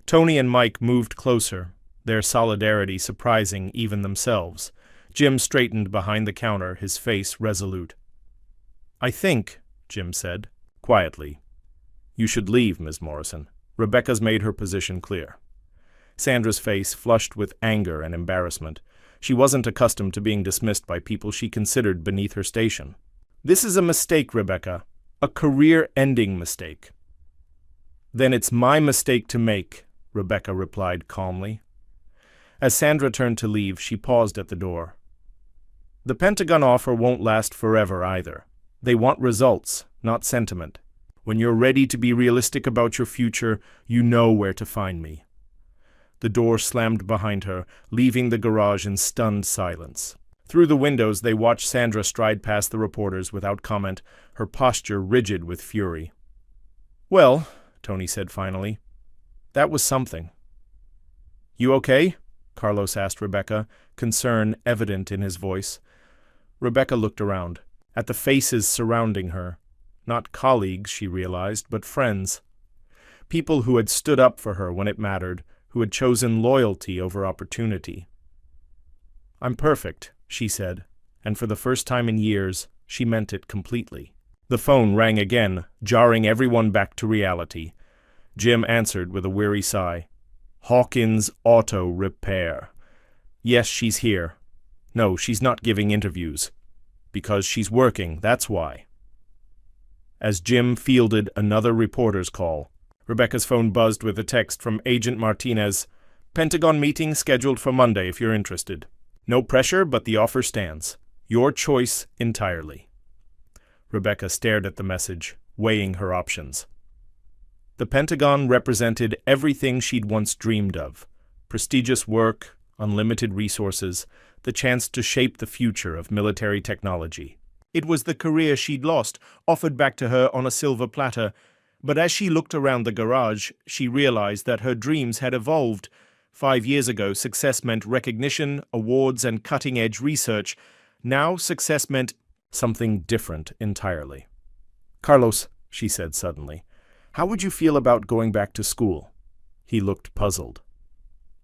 Tony and Mike moved closer, their solidarity surprising even themselves. Jim straightened behind the counter, his face resolute. "I think," Jim said, quietly, "you should leave, Ms. Morrison." Rebecca's made her position clear. Sandra's face flushed with anger and embarrassment. She wasn't accustomed to being dismissed by people she considered beneath her station. "This is a mistake, Rebecca. A career-ending mistake." "Then it's my mistake to make," Rebecca replied calmly. As Sandra turned to leave, she paused at the door. "The Pentagon offer won't last forever either. They want results, not sentiment. When you're ready to be realistic about your future, you know where to find me." The door slammed behind her, leaving the garage in stunned silence. Through the windows, they watched Sandra stride past the reporters without comment, her posture rigid with fury. "Well," Tony said finally, "that was something." "You okay?" Carlos asked Rebecca, concern evident in his voice. Rebecca looked around, at the faces surrounding her. Not colleagues, she realized, but friends. People who had stood up for her when it mattered, who had chosen loyalty over opportunity. "I'm perfect," she said, and for the first time in years, she meant it completely. The phone rang again, jarring everyone back to reality. Jim answered with a weary sigh. "Hawkins Auto Repair. Yes, she's here. No, she's not giving interviews. Because she's working, that's why." As Jim fielded another reporter's call, Rebecca's phone buzzed with a text from Agent Martinez. "Pentagon meeting scheduled for Monday if you're interested. No pressure, but the offer stands. Your choice entirely." Rebecca stared at the message, weighing her options. The Pentagon represented everything she'd once dreamed of: prestigious work, unlimited resources, the chance to shape the future of military technology. It was the career she'd lost, offered back to her on a silver platter, but as she looked around the garage, she realized that her dreams had evolved. 5 years ago, success meant recognition, awards, and cutting-edge research. Now, success meant something different entirely. "Carlos," she said suddenly, "how would you feel about going back to school?" He looked puzzled.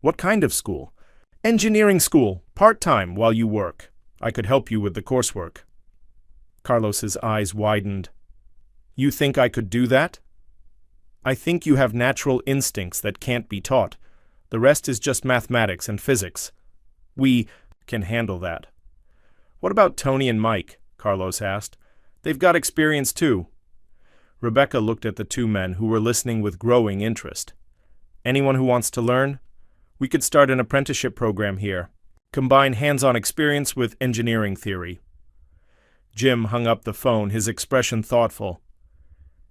"What kind of school?" "Engineering school, part-time while you work. I could help you with the coursework." Carlos's eyes widened. "You think I could do that?" "I think you have natural instincts that can't be taught. The rest is just mathematics and physics. We can handle that." "What about Tony and Mike?" Carlos asked. "They've got experience too." Rebecca looked at the two men who were listening with growing interest. "Anyone who wants to learn? We could start an apprenticeship program here. Combine hands-on experience with engineering theory." Jim hung up the phone, his expression thoughtful.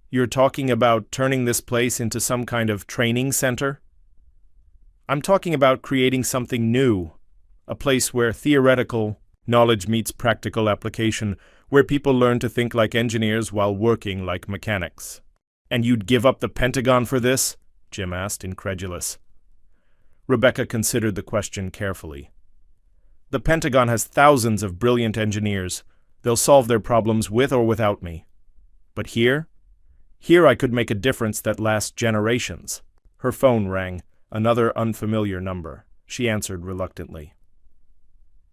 "You're talking about turning this place into some kind of training center?" "I'm talking about creating something new, a place where theoretical knowledge meets practical application, where people learn to think like engineers while working like mechanics." "And you'd give up the Pentagon for this?" Jim asked, incredulous. Rebecca considered the question carefully. "The Pentagon has thousands of brilliant engineers. They'll solve their problems with or without me. But here I could make a difference that lasts generations." Her phone rang, another unfamiliar number. She answered reluctantly.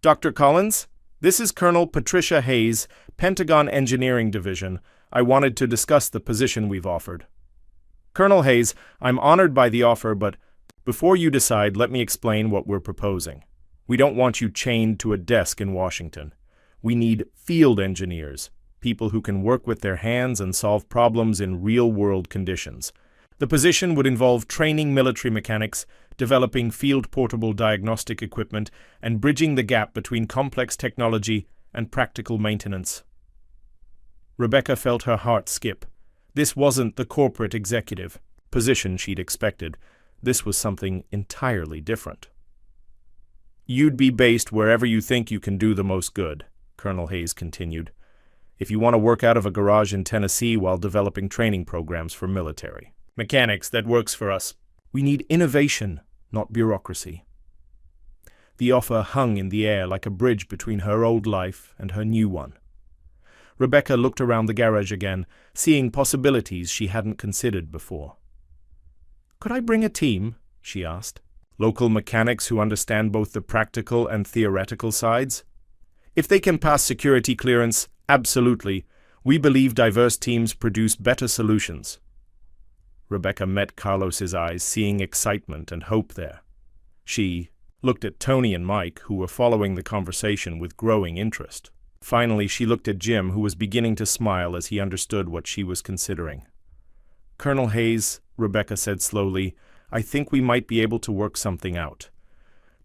"Dr. Collins, this is Colonel Patricia Hayes, Pentagon Engineering Division. I wanted to discuss the position we've offered." "Colonel Hayes, I'm honored by the offer, but before you decide, let me explain what we're proposing. We don't want you chained to a desk in Washington. We need field engineers, people who can work with their hands and solve problems in real-world conditions. The position would involve training military mechanics, developing field-portable diagnostic equipment, and bridging the gap between complex technology and practical maintenance." Rebecca felt her heart skip. This wasn't the corporate executive position she'd expected. This was something entirely different. "You'd be based wherever you think you can do the most good," Colonel Hayes continued. "If you want to work out of a garage in Tennessee while developing training programs for military mechanics, that works for us. We need innovation, not bureaucracy." The offer hung in the air like a bridge between her old life and her new one. Rebecca looked around the garage again, seeing possibilities she hadn't considered before. "Could I bring a team?" she asked. "Local mechanics who understand both the practical and theoretical sides?" "If they can pass security clearance, absolutely. We believe diverse teams produce better solutions." Rebecca met Carlos's eyes, seeing excitement and hope there. She looked at Tony and Mike, who were following the conversation with growing interest. Finally, she looked at Jim, who was beginning to smile as he understood what she was considering. "Colonel Hayes," Rebecca said slowly, "I think we might be able to work something out."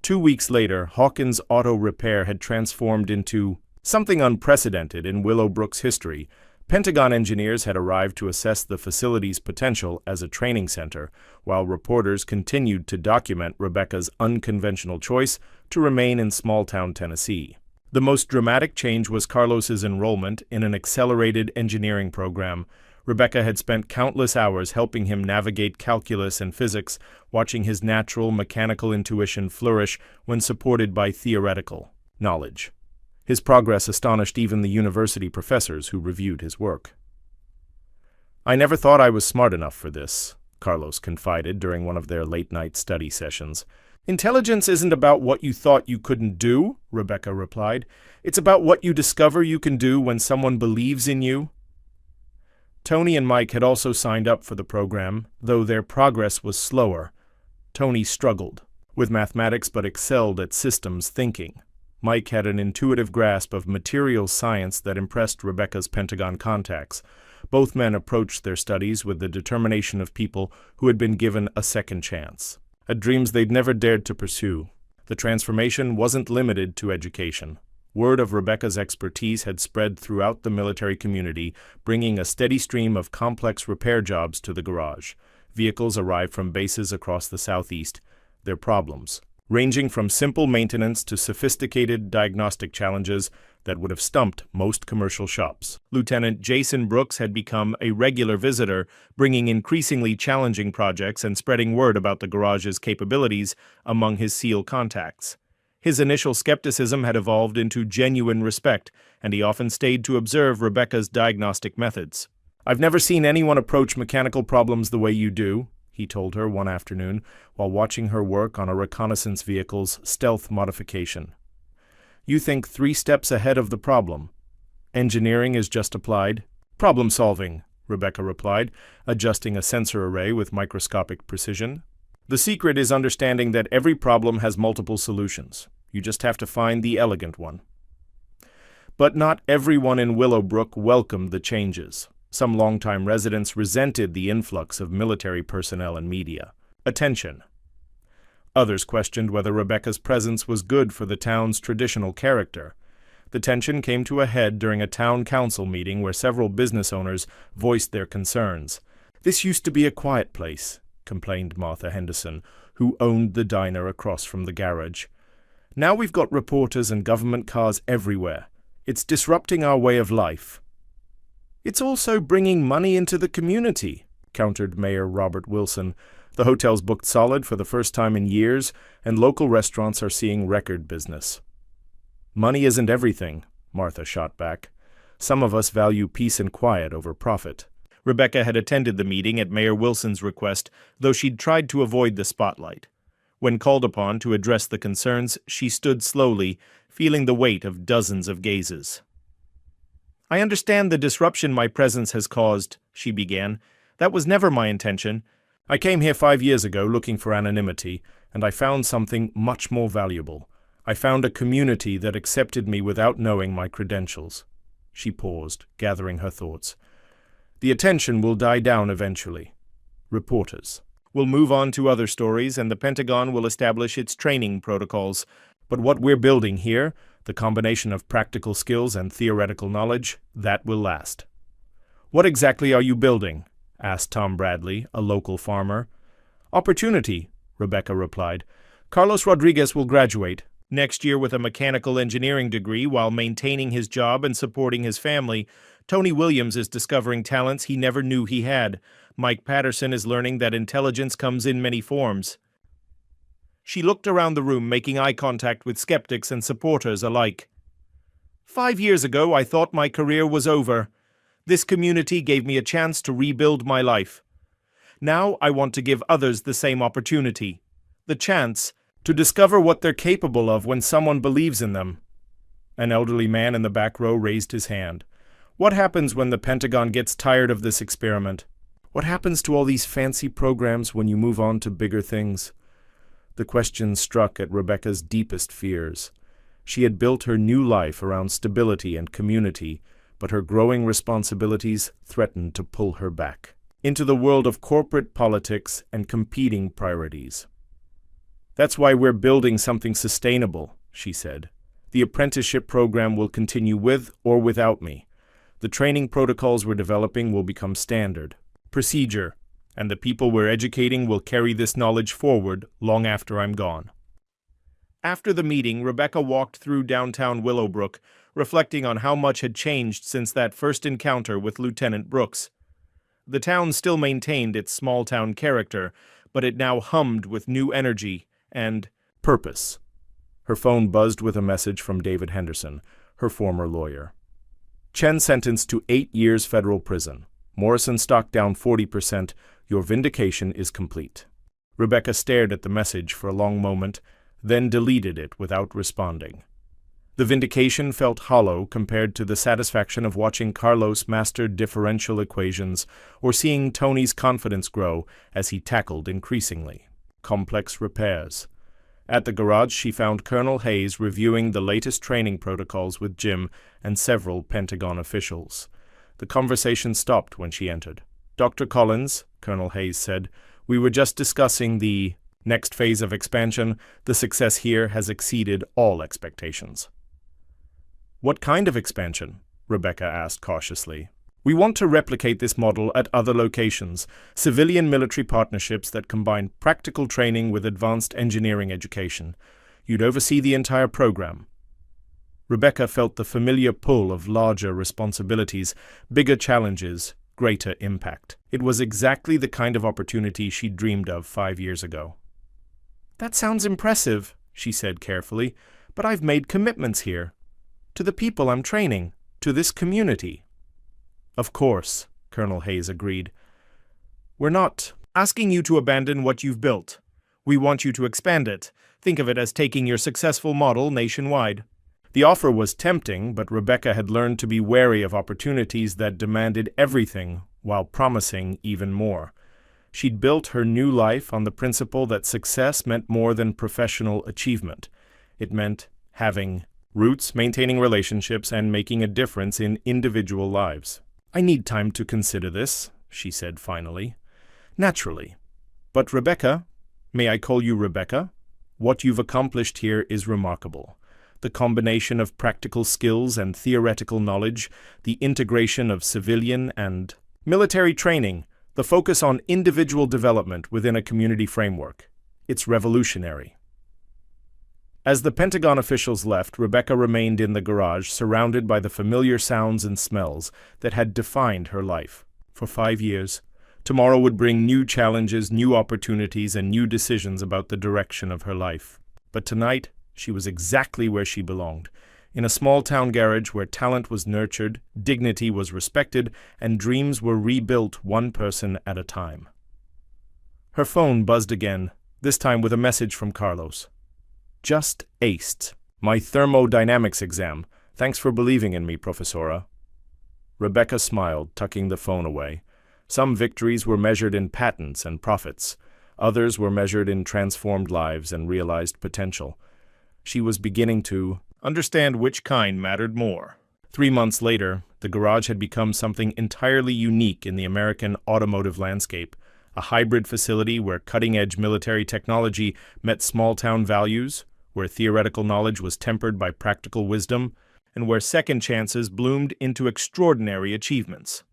2 weeks later, Hawkins Auto Repair had transformed into something unprecedented in Willowbrook's history. Pentagon engineers had arrived to assess the facility's potential as a training center, while reporters continued to document Rebecca's unconventional choice to remain in small-town Tennessee. The most dramatic change was Carlos's enrollment in an accelerated engineering program. Rebecca had spent countless hours helping him navigate calculus and physics, watching his natural mechanical intuition flourish when supported by theoretical knowledge. His progress astonished even the university professors who reviewed his work. "I never thought I was smart enough for this," Carlos confided during one of their late-night study sessions. Intelligence isn't about what you thought you couldn't do, Rebecca replied. It's about what you discover you can do when someone believes in you. Tony and Mike had also signed up for the program, though their progress was slower. Tony struggled with mathematics but excelled at systems thinking. Mike had an intuitive grasp of materials science that impressed Rebecca's Pentagon contacts. Both men approached their studies with the determination of people who had been given a second chance, dreams they'd never dared to pursue. The transformation wasn't limited to education. Word of Rebecca's expertise had spread throughout the military community, bringing a steady stream of complex repair jobs to the garage. Vehicles arrived from bases across the Southeast, their problems ranging from simple maintenance to sophisticated diagnostic challenges that would have stumped most commercial shops. Lieutenant Jason Brooks had become a regular visitor, bringing increasingly challenging projects and spreading word about the garage's capabilities among his SEAL contacts. His initial skepticism had evolved into genuine respect, and he often stayed to observe Rebecca's diagnostic methods. "I've never seen anyone approach mechanical problems the way you do," he told her one afternoon while watching her work on a reconnaissance vehicle's stealth modification. "You think 3 steps ahead of the problem. Engineering is just applied." "Problem solving," Rebecca replied, adjusting a sensor array with microscopic precision. "The secret is understanding that every problem has multiple solutions. You just have to find the elegant one." But not everyone in Willowbrook welcomed the changes. Some longtime residents resented the influx of military personnel and media attention. Others questioned whether Rebecca's presence was good for the town's traditional character. The tension came to a head during a town council meeting where several business owners voiced their concerns. "This used to be a quiet place," complained Martha Henderson, who owned the diner across from the garage. "Now we've got reporters and government cars everywhere. It's disrupting our way of life." "It's also bringing money into the community," countered Mayor Robert Wilson. "The hotel's booked solid for the first time in years, and local restaurants are seeing record business." "Money isn't everything," Martha shot back. "Some of us value peace and quiet over profit." Rebecca had attended the meeting at Mayor Wilson's request, though she'd tried to avoid the spotlight. When called upon to address the concerns, she stood slowly, feeling the weight of dozens of gazes. "I understand the disruption my presence has caused," she began. "That was never my intention. I came here 5 years ago looking for anonymity, and I found something much more valuable. I found a community that accepted me without knowing my credentials." She paused, gathering her thoughts. "The attention will die down eventually. Reporters will move on to other stories, and the Pentagon will establish its training protocols. But what we're building here, the combination of practical skills and theoretical knowledge, that will last." "What exactly are you building?" asked Tom Bradley, a local farmer. "Opportunity," Rebecca replied. "Carlos Rodriguez will graduate next year with a mechanical engineering degree while maintaining his job and supporting his family. Tony Williams is discovering talents he never knew he had. Mike Patterson is learning that intelligence comes in many forms." She looked around the room, making eye contact with skeptics and supporters alike. 5 years ago, I thought my career was over. This community gave me a chance to rebuild my life. Now I want to give others the same opportunity. The chance to discover what they're capable of when someone believes in them." An elderly man in the back row raised his hand. "What happens when the Pentagon gets tired of this experiment? What happens to all these fancy programs when you move on to bigger things?" The question struck at Rebecca's deepest fears. She had built her new life around stability and community, but her growing responsibilities threatened to pull her back into the world of corporate politics and competing priorities. "That's why we're building something sustainable," she said. "The apprenticeship program will continue with or without me. The training protocols we're developing will become standard procedure, and the people we're educating will carry this knowledge forward long after I'm gone." After the meeting, Rebecca walked through downtown Willowbrook, reflecting on how much had changed since that first encounter with Lieutenant Brooks. The town still maintained its small-town character, but it now hummed with new energy and purpose. Her phone buzzed with a message from David Henderson, her former lawyer. "Chen sentenced to 8 years federal prison. Morrison stock down 40%. Your vindication is complete." Rebecca stared at the message for a long moment, then deleted it without responding. The vindication felt hollow compared to the satisfaction of watching Carlos master differential equations or seeing Tony's confidence grow as he tackled increasingly complex repairs. At the garage, she found Colonel Hayes reviewing the latest training protocols with Jim and several Pentagon officials. The conversation stopped when she entered. "Dr. Collins," Colonel Hayes said, "we were just discussing the next phase of expansion. The success here has exceeded all expectations." "What kind of expansion?" Rebecca asked cautiously. "We want to replicate this model at other locations, civilian-military partnerships that combine practical training with advanced engineering education. You'd oversee the entire program." Rebecca felt the familiar pull of larger responsibilities, bigger challenges, greater impact. It was exactly the kind of opportunity she dreamed of 5 years ago. "That sounds impressive," she said carefully, "but I've made commitments here. To the people I'm training, to this community." "Of course," Colonel Hayes agreed. "We're not asking you to abandon what you've built. We want you to expand it. Think of it as taking your successful model nationwide." The offer was tempting, but Rebecca had learned to be wary of opportunities that demanded everything while promising even more. She'd built her new life on the principle that success meant more than professional achievement. It meant having roots, maintaining relationships, and making a difference in individual lives. "I need time to consider this," she said finally. "Naturally. But Rebecca, may I call you Rebecca? What you've accomplished here is remarkable. The combination of practical skills and theoretical knowledge, the integration of civilian and military training, the focus on individual development within a community framework. It's revolutionary." As the Pentagon officials left, Rebecca remained in the garage, surrounded by the familiar sounds and smells that had defined her life. For 5 years, tomorrow would bring new challenges, new opportunities, and new decisions about the direction of her life. But tonight, she was exactly where she belonged, in a small-town garage where talent was nurtured, dignity was respected, and dreams were rebuilt one person at a time. Her phone buzzed again, this time with a message from Carlos. "Just aced my thermodynamics exam. Thanks for believing in me, Professora." Rebecca smiled, tucking the phone away. Some victories were measured in patents and profits. Others were measured in transformed lives and realized potential. She was beginning to understand which kind mattered more. 3 months later, the garage had become something entirely unique in the American automotive landscape, a hybrid facility where cutting-edge military technology met small-town values, where theoretical knowledge was tempered by practical wisdom, and where second chances bloomed into extraordinary achievements.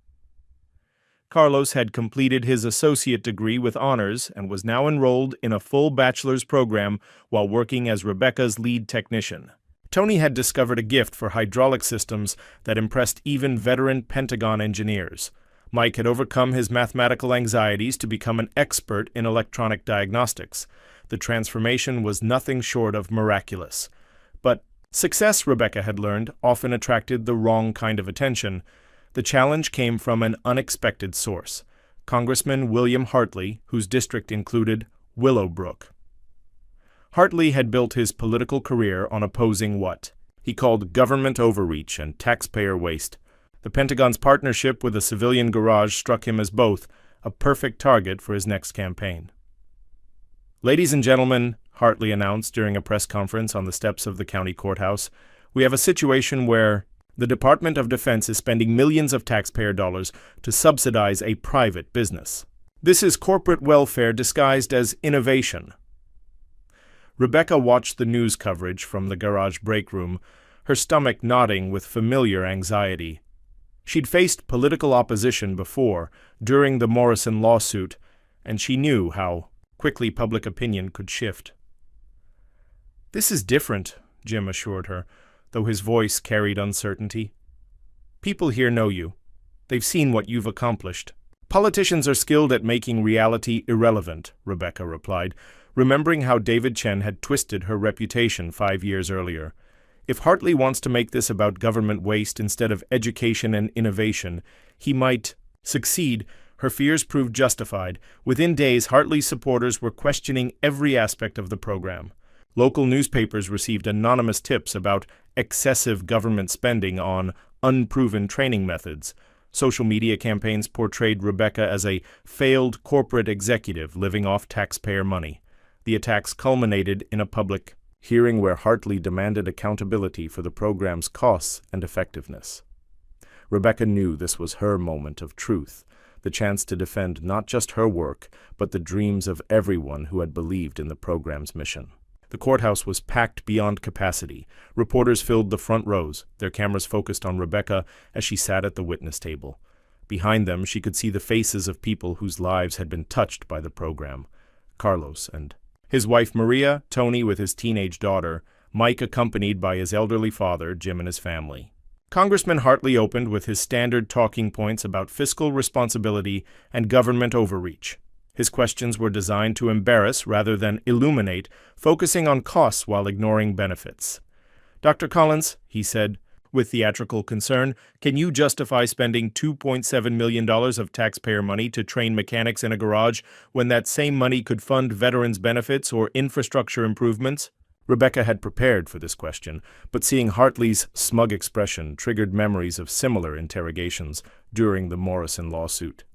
Carlos had completed his associate degree with honors and was now enrolled in a full bachelor's program while working as Rebecca's lead technician. Tony had discovered a gift for hydraulic systems that impressed even veteran Pentagon engineers. Mike had overcome his mathematical anxieties to become an expert in electronic diagnostics. The transformation was nothing short of miraculous. But success, Rebecca had learned, often attracted the wrong kind of attention. The challenge came from an unexpected source, Congressman William Hartley, whose district included Willowbrook. Hartley had built his political career on opposing what he called government overreach and taxpayer waste. The Pentagon's partnership with a civilian garage struck him as both a perfect target for his next campaign. "Ladies and gentlemen," Hartley announced during a press conference on the steps of the county courthouse, "we have a situation where the Department of Defense is spending millions of taxpayer dollars to subsidize a private business. This is corporate welfare disguised as innovation." Rebecca watched the news coverage from the garage break room, her stomach knotting with familiar anxiety. She'd faced political opposition before, during the Morrison lawsuit, and she knew how quickly public opinion could shift. "This is different," Jim assured her, though his voice carried uncertainty. "People here know you. They've seen what you've accomplished." "Politicians are skilled at making reality irrelevant," Rebecca replied, remembering how David Chen had twisted her reputation 5 years earlier. "If Hartley wants to make this about government waste instead of education and innovation, he might succeed." Her fears proved justified. Within days, Hartley's supporters were questioning every aspect of the program. Local newspapers received anonymous tips about excessive government spending on unproven training methods. Social media campaigns portrayed Rebecca as a failed corporate executive living off taxpayer money. The attacks culminated in a public hearing where Hartley demanded accountability for the program's costs and effectiveness. Rebecca knew this was her moment of truth, the chance to defend not just her work, but the dreams of everyone who had believed in the program's mission. The courthouse was packed beyond capacity. Reporters filled the front rows, their cameras focused on Rebecca as she sat at the witness table. Behind them, she could see the faces of people whose lives had been touched by the program. Carlos and his wife Maria, Tony with his teenage daughter, Mike accompanied by his elderly father, Jim and his family. Congressman Hartley opened with his standard talking points about fiscal responsibility and government overreach. His questions were designed to embarrass rather than illuminate, focusing on costs while ignoring benefits. "Dr. Collins," he said, with theatrical concern, "can you justify spending $2.7 million of taxpayer money to train mechanics in a garage when that same money could fund veterans' benefits or infrastructure improvements?" Rebecca had prepared for this question, but seeing Hartley's smug expression triggered memories of similar interrogations during the Morrison lawsuit.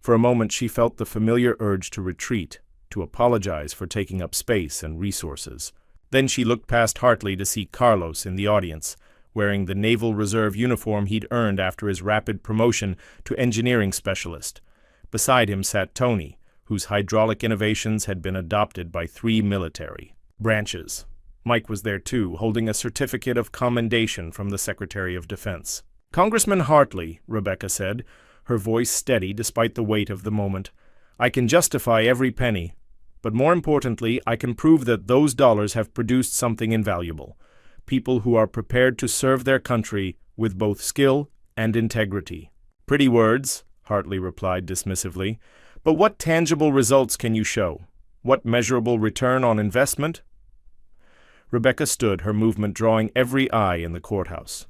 For a moment she felt the familiar urge to retreat, to apologize for taking up space and resources. Then she looked past Hartley to see Carlos in the audience, wearing the Naval Reserve uniform he'd earned after his rapid promotion to engineering specialist. Beside him sat Tony, whose hydraulic innovations had been adopted by 3 military branches. Mike was there too, holding a certificate of commendation from the Secretary of Defense. "Congressman Hartley," Rebecca said, her voice steady despite the weight of the moment, "I can justify every penny, but more importantly, I can prove that those dollars have produced something invaluable. People who are prepared to serve their country with both skill and integrity." "Pretty words," Hartley replied dismissively, "but what tangible results can you show? What measurable return on investment?" Rebecca stood, her movement drawing every eye in the courthouse.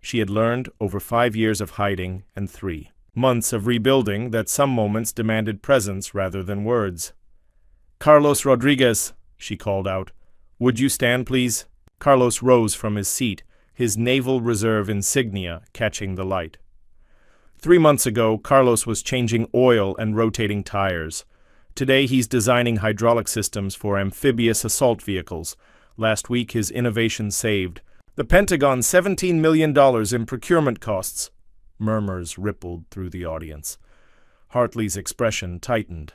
She had learned, over 5 years of hiding and 3 months of rebuilding, that some moments demanded presence rather than words. "Carlos Rodriguez," she called out. "Would you stand, please?" Carlos rose from his seat, his Naval Reserve insignia catching the light. 3 months ago, Carlos was changing oil and rotating tires. Today, he's designing hydraulic systems for amphibious assault vehicles. Last week, his innovation saved the Pentagon $17 million in procurement costs. Murmurs rippled through the audience. Hartley's expression tightened.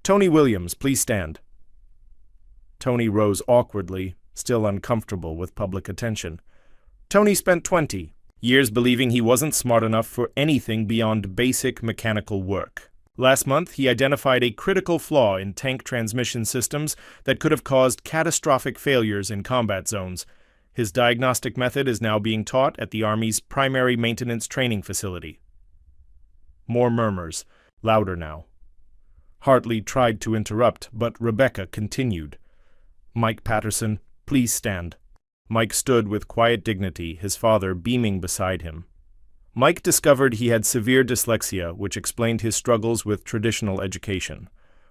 "Tony Williams, please stand." Tony rose awkwardly, still uncomfortable with public attention. Tony spent 20 years believing he wasn't smart enough for anything beyond basic mechanical work. Last month, he identified a critical flaw in tank transmission systems that could have caused catastrophic failures in combat zones. His diagnostic method is now being taught at the Army's primary maintenance training facility. More murmurs, louder now. Hartley tried to interrupt, but Rebecca continued. "Mike Patterson, please stand." Mike stood with quiet dignity, his father beaming beside him. Mike discovered he had severe dyslexia, which explained his struggles with traditional education.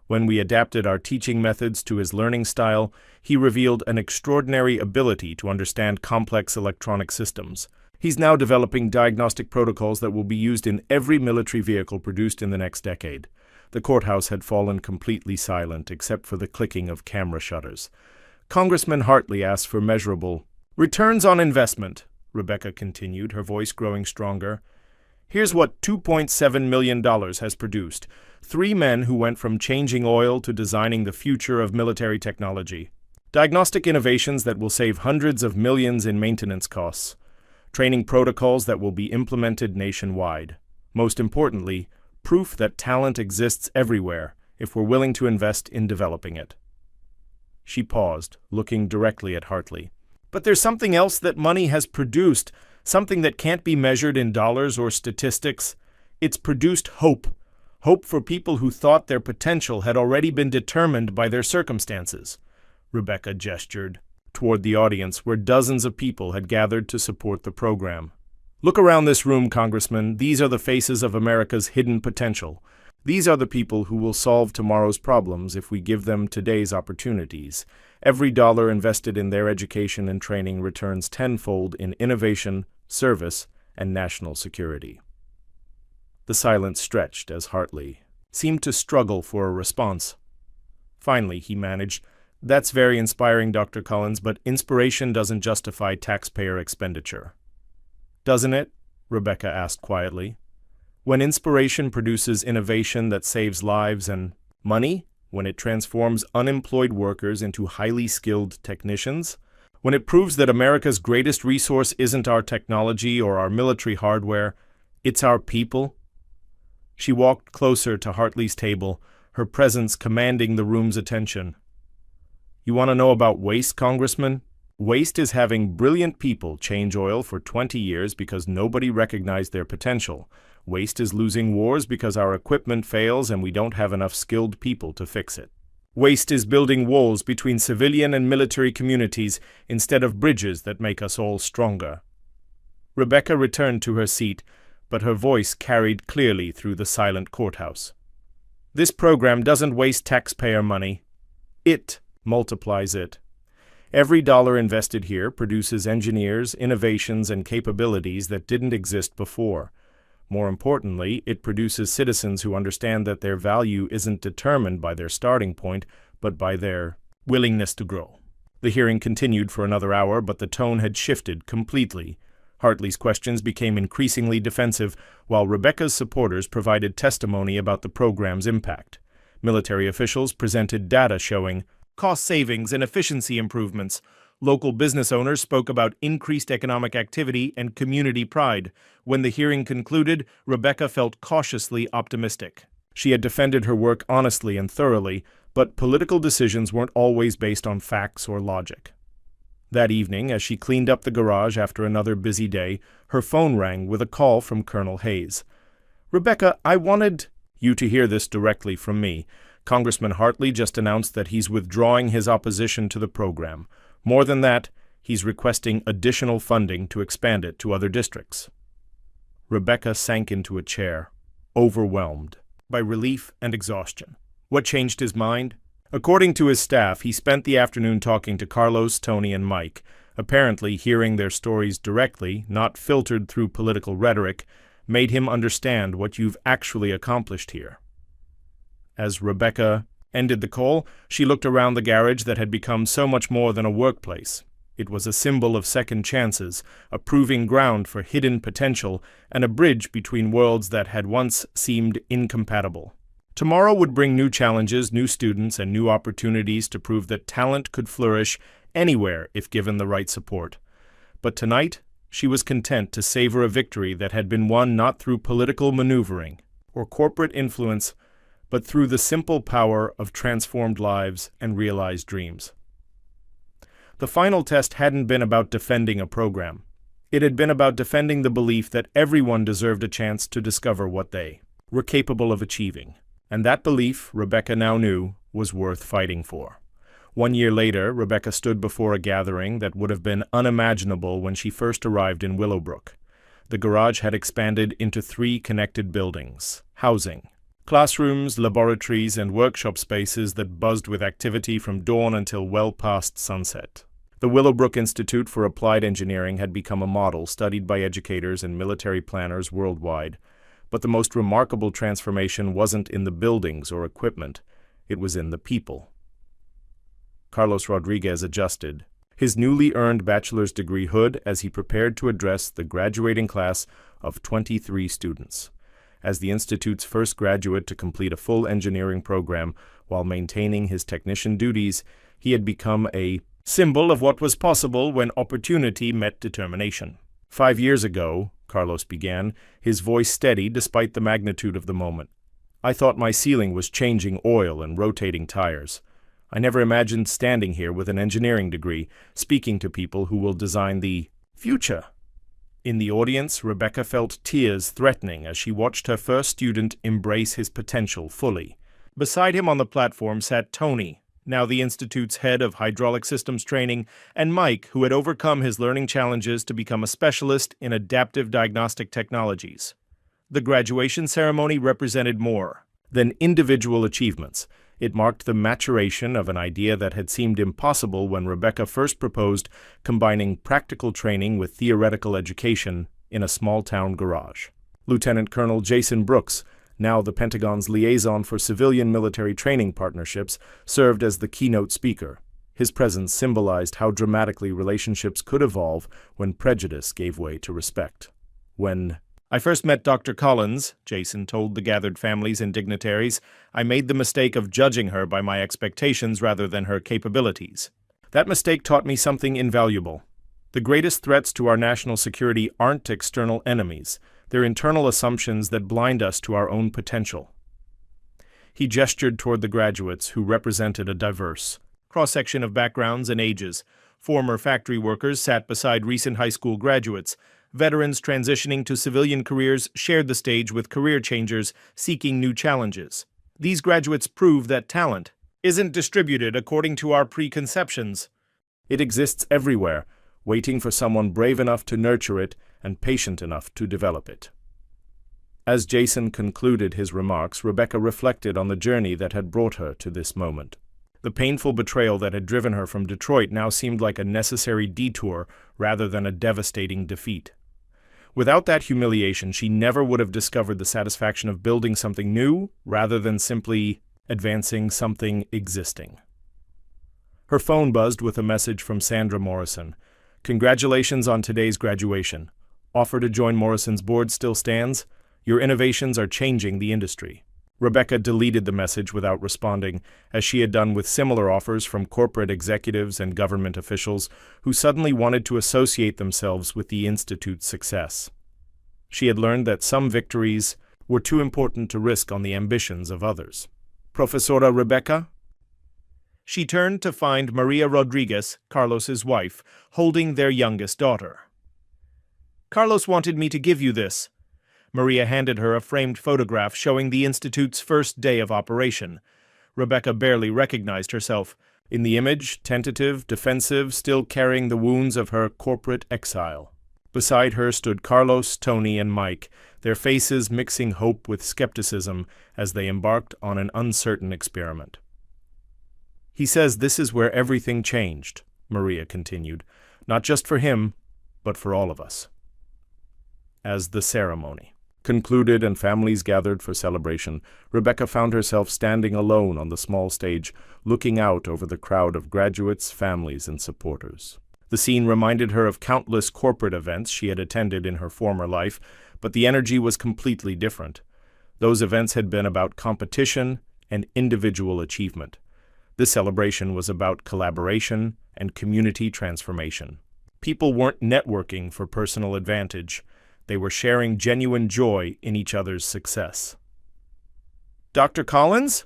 When we adapted our teaching methods to his learning style, he revealed an extraordinary ability to understand complex electronic systems. He's now developing diagnostic protocols that will be used in every military vehicle produced in the next decade. The courthouse had fallen completely silent, except for the clicking of camera shutters. Congressman Hartley asked for measurable returns on investment, Rebecca continued, her voice growing stronger. Here's what $2.7 million has produced. 3 men who went from changing oil to designing the future of military technology. Diagnostic innovations that will save hundreds of millions in maintenance costs. Training protocols that will be implemented nationwide. Most importantly, proof that talent exists everywhere if we're willing to invest in developing it. She paused, looking directly at Hartley. But there's something else that money has produced, something that can't be measured in dollars or statistics. It's produced hope. Hope for people who thought their potential had already been determined by their circumstances. Rebecca gestured toward the audience where dozens of people had gathered to support the program. Look around this room, Congressman. These are the faces of America's hidden potential. These are the people who will solve tomorrow's problems if we give them today's opportunities. Every dollar invested in their education and training returns tenfold in innovation, service, and national security. The silence stretched as Hartley seemed to struggle for a response. Finally, he managed, "That's very inspiring, Dr. Collins, but inspiration doesn't justify taxpayer expenditure." "Doesn't it?" Rebecca asked quietly. "When inspiration produces innovation that saves lives and money, when it transforms unemployed workers into highly skilled technicians, when it proves that America's greatest resource isn't our technology or our military hardware, it's our people." She walked closer to Hartley's table, her presence commanding the room's attention. "You want to know about waste, Congressman? Waste is having brilliant people change oil for 20 years because nobody recognized their potential. Waste is losing wars because our equipment fails and we don't have enough skilled people to fix it. Waste is building walls between civilian and military communities instead of bridges that make us all stronger." Rebecca returned to her seat, but her voice carried clearly through the silent courthouse. "This program doesn't waste taxpayer money. It multiplies it. Every dollar invested here produces engineers, innovations, and capabilities that didn't exist before. More importantly, it produces citizens who understand that their value isn't determined by their starting point, but by their willingness to grow." The hearing continued for another hour, but the tone had shifted completely. Hartley's questions became increasingly defensive, while Rebecca's supporters provided testimony about the program's impact. Military officials presented data showing cost savings and efficiency improvements. Local business owners spoke about increased economic activity and community pride. When the hearing concluded, Rebecca felt cautiously optimistic. She had defended her work honestly and thoroughly, but political decisions weren't always based on facts or logic. That evening, as she cleaned up the garage after another busy day, her phone rang with a call from Colonel Hayes. "Rebecca, I wanted you to hear this directly from me. Congressman Hartley just announced that he's withdrawing his opposition to the program. More than that, he's requesting additional funding to expand it to other districts." Rebecca sank into a chair, overwhelmed by relief and exhaustion. What changed his mind? According to his staff, he spent the afternoon talking to Carlos, Tony, and Mike, apparently hearing their stories directly, not filtered through political rhetoric, made him understand what you've actually accomplished here. As Rebecca ended the call, she looked around the garage that had become so much more than a workplace. It was a symbol of second chances, a proving ground for hidden potential, and a bridge between worlds that had once seemed incompatible. Tomorrow would bring new challenges, new students, and new opportunities to prove that talent could flourish anywhere if given the right support. But tonight, she was content to savor a victory that had been won not through political maneuvering or corporate influence, but through the simple power of transformed lives and realized dreams. The final test hadn't been about defending a program. It had been about defending the belief that everyone deserved a chance to discover what they were capable of achieving. And that belief, Rebecca now knew, was worth fighting for. 1 year later, Rebecca stood before a gathering that would have been unimaginable when she first arrived in Willowbrook. The garage had expanded into 3 connected buildings: housing, classrooms, laboratories, and workshop spaces that buzzed with activity from dawn until well past sunset. The Willowbrook Institute for Applied Engineering had become a model studied by educators and military planners worldwide. But the most remarkable transformation wasn't in the buildings or equipment, it was in the people. Carlos Rodriguez adjusted his newly earned bachelor's degree hood as he prepared to address the graduating class of 23 students. As the Institute's first graduate to complete a full engineering program while maintaining his technician duties, he had become a symbol of what was possible when opportunity met determination. 5 years ago, Carlos began, his voice steady despite the magnitude of the moment. "I thought my ceiling was changing oil and rotating tires. I never imagined standing here with an engineering degree, speaking to people who will design the future." In the audience, Rebecca felt tears threatening as she watched her first student embrace his potential fully. Beside him on the platform sat Tony, now the Institute's head of hydraulic systems training, and Mike, who had overcome his learning challenges to become a specialist in adaptive diagnostic technologies. The graduation ceremony represented more than individual achievements. It marked the maturation of an idea that had seemed impossible when Rebecca first proposed combining practical training with theoretical education in a small-town garage. Lieutenant Colonel Jason Brooks, now the Pentagon's liaison for civilian-military training partnerships, served as the keynote speaker. His presence symbolized how dramatically relationships could evolve when prejudice gave way to respect. When I first met Dr. Collins, Jason told the gathered families and dignitaries, I made the mistake of judging her by my expectations rather than her capabilities. That mistake taught me something invaluable. The greatest threats to our national security aren't external enemies. They're internal assumptions that blind us to our own potential. He gestured toward the graduates, who represented a diverse cross-section of backgrounds and ages. Former factory workers sat beside recent high school graduates. Veterans transitioning to civilian careers shared the stage with career changers seeking new challenges. These graduates prove that talent isn't distributed according to our preconceptions. It exists everywhere, waiting for someone brave enough to nurture it and patient enough to develop it. As Jason concluded his remarks, Rebecca reflected on the journey that had brought her to this moment. The painful betrayal that had driven her from Detroit now seemed like a necessary detour rather than a devastating defeat. Without that humiliation, she never would have discovered the satisfaction of building something new rather than simply advancing something existing. Her phone buzzed with a message from Sandra Morrison. Congratulations on today's graduation. Offer to join Morrison's board still stands. Your innovations are changing the industry. Rebecca deleted the message without responding, as she had done with similar offers from corporate executives and government officials who suddenly wanted to associate themselves with the Institute's success. She had learned that some victories were too important to risk on the ambitions of others. Profesora Rebecca? She turned to find Maria Rodriguez, Carlos's wife, holding their youngest daughter. Carlos wanted me to give you this. Maria handed her a framed photograph showing the Institute's first day of operation. Rebecca barely recognized herself. In the image, tentative, defensive, still carrying the wounds of her corporate exile. Beside her stood Carlos, Tony, and Mike, their faces mixing hope with skepticism as they embarked on an uncertain experiment. He says this is where everything changed, Maria continued, not just for him, but for all of us. As the ceremony concluded and families gathered for celebration, Rebecca found herself standing alone on the small stage, looking out over the crowd of graduates, families, and supporters. The scene reminded her of countless corporate events she had attended in her former life, but the energy was completely different. Those events had been about competition and individual achievement. This celebration was about collaboration and community transformation. People weren't networking for personal advantage. They were sharing genuine joy in each other's success. Dr. Collins?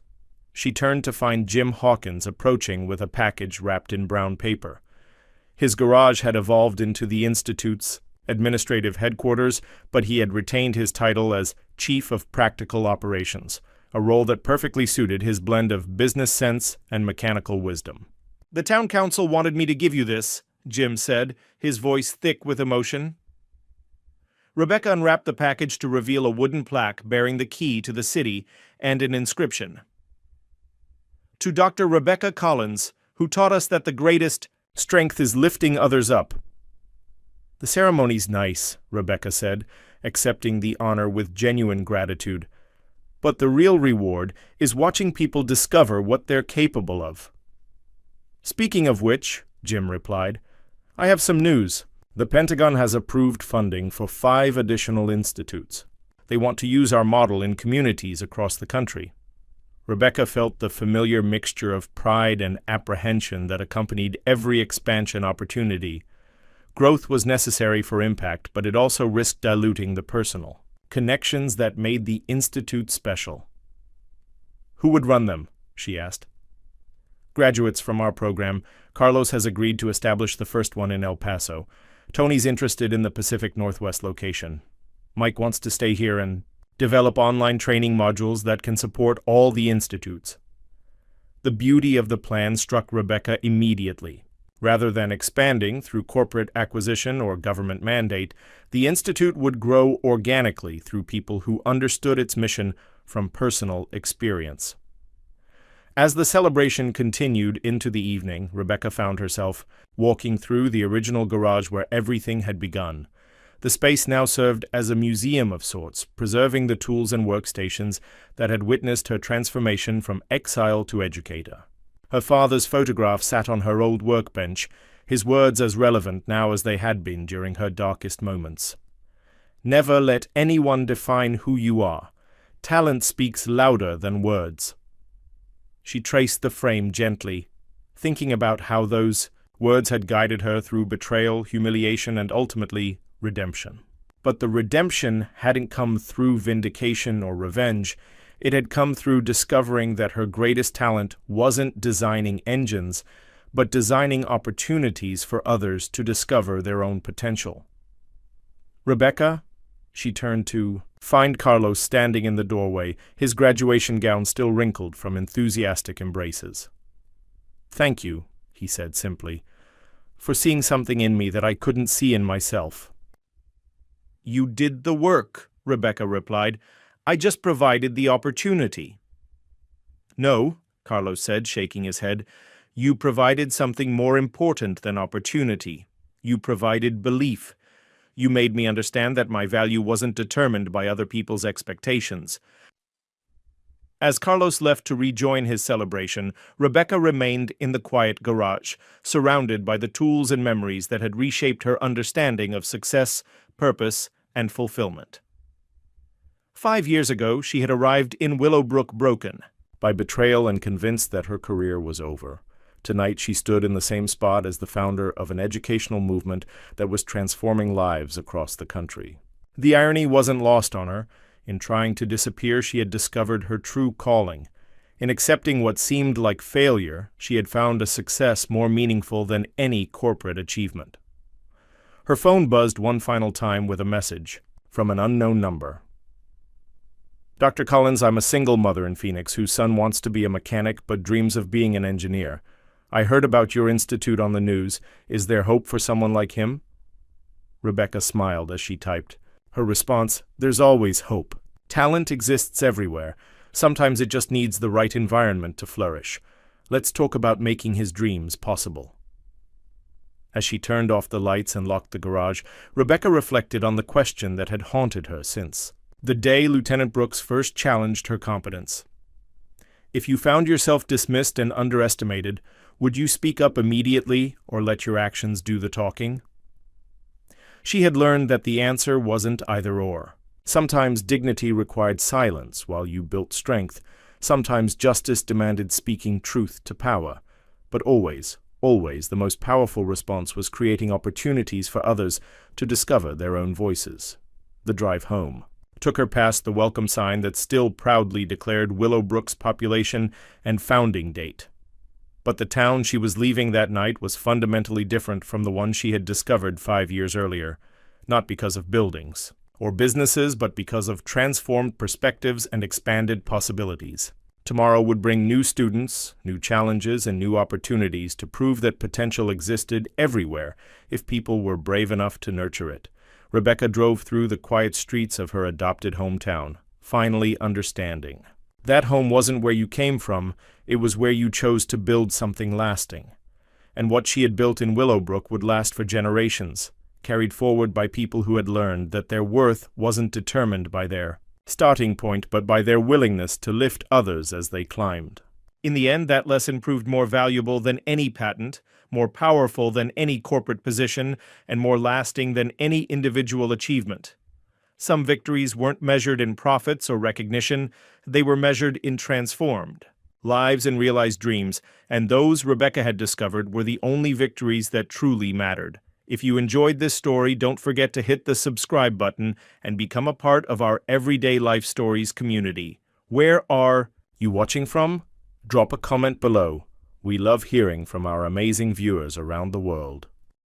She turned to find Jim Hawkins approaching with a package wrapped in brown paper. His garage had evolved into the Institute's administrative headquarters, but he had retained his title as Chief of Practical Operations, a role that perfectly suited his blend of business sense and mechanical wisdom. The town council wanted me to give you this, Jim said, his voice thick with emotion. Rebecca unwrapped the package to reveal a wooden plaque bearing the key to the city and an inscription. To Dr. Rebecca Collins, who taught us that the greatest strength is lifting others up. The ceremony's nice, Rebecca said, accepting the honor with genuine gratitude. But the real reward is watching people discover what they're capable of. Speaking of which, Jim replied, I have some news. The Pentagon has approved funding for 5 additional institutes. They want to use our model in communities across the country. Rebecca felt the familiar mixture of pride and apprehension that accompanied every expansion opportunity. Growth was necessary for impact, but it also risked diluting the personal connections that made the institute special. Who would run them? She asked. Graduates from our program. Carlos has agreed to establish the first one in El Paso. Tony's interested in the Pacific Northwest location. Mike wants to stay here and develop online training modules that can support all the institutes. The beauty of the plan struck Rebecca immediately. Rather than expanding through corporate acquisition or government mandate, the Institute would grow organically through people who understood its mission from personal experience. As the celebration continued into the evening, Rebecca found herself walking through the original garage where everything had begun. The space now served as a museum of sorts, preserving the tools and workstations that had witnessed her transformation from exile to educator. Her father's photograph sat on her old workbench, his words as relevant now as they had been during her darkest moments. "Never let anyone define who you are. Talent speaks louder than words." She traced the frame gently, thinking about how those words had guided her through betrayal, humiliation, and ultimately redemption. But the redemption hadn't come through vindication or revenge. It had come through discovering that her greatest talent wasn't designing engines, but designing opportunities for others to discover their own potential. "Rebecca?" She turned to find Carlos standing in the doorway, his graduation gown still wrinkled from enthusiastic embraces. "Thank you," he said simply, "for seeing something in me that I couldn't see in myself." "You did the work," Rebecca replied. "I just provided the opportunity." "No," Carlos said, shaking his head. "You provided something more important than opportunity. You provided belief. You made me understand that my value wasn't determined by other people's expectations." As Carlos left to rejoin his celebration, Rebecca remained in the quiet garage, surrounded by the tools and memories that had reshaped her understanding of success, purpose, and fulfillment. 5 years ago, she had arrived in Willowbrook broken by betrayal and convinced that her career was over. Tonight, she stood in the same spot as the founder of an educational movement that was transforming lives across the country. The irony wasn't lost on her. In trying to disappear, she had discovered her true calling. In accepting what seemed like failure, she had found a success more meaningful than any corporate achievement. Her phone buzzed one final time with a message from an unknown number. "Dr. Collins, I'm a single mother in Phoenix whose son wants to be a mechanic but dreams of being an engineer. I heard about your institute on the news. Is there hope for someone like him?" Rebecca smiled as she typed. Her response, "There's always hope. Talent exists everywhere. Sometimes it just needs the right environment to flourish. Let's talk about making his dreams possible." As she turned off the lights and locked the garage, Rebecca reflected on the question that had haunted her since the day Lieutenant Brooks first challenged her competence. If you found yourself dismissed and underestimated, would you speak up immediately or let your actions do the talking? She had learned that the answer wasn't either-or. Sometimes dignity required silence while you built strength. Sometimes justice demanded speaking truth to power. But always the most powerful response was creating opportunities for others to discover their own voices. The drive home took her past the welcome sign that still proudly declared Willowbrook's population and founding date. But the town she was leaving that night was fundamentally different from the one she had discovered 5 years earlier, not because of buildings or businesses, but because of transformed perspectives and expanded possibilities. Tomorrow would bring new students, new challenges, and new opportunities to prove that potential existed everywhere if people were brave enough to nurture it. Rebecca drove through the quiet streets of her adopted hometown, finally understanding. That home wasn't where you came from, it was where you chose to build something lasting. And what she had built in Willowbrook would last for generations, carried forward by people who had learned that their worth wasn't determined by their starting point, but by their willingness to lift others as they climbed. In the end, that lesson proved more valuable than any patent, more powerful than any corporate position, and more lasting than any individual achievement. Some victories weren't measured in profits or recognition, they were measured in transformed lives and realized dreams, and those, Rebecca had discovered, were the only victories that truly mattered. If you enjoyed this story, don't forget to hit the subscribe button and become a part of our Everyday Life Stories community. Where are you watching from? Drop a comment below. We love hearing from our amazing viewers around the world.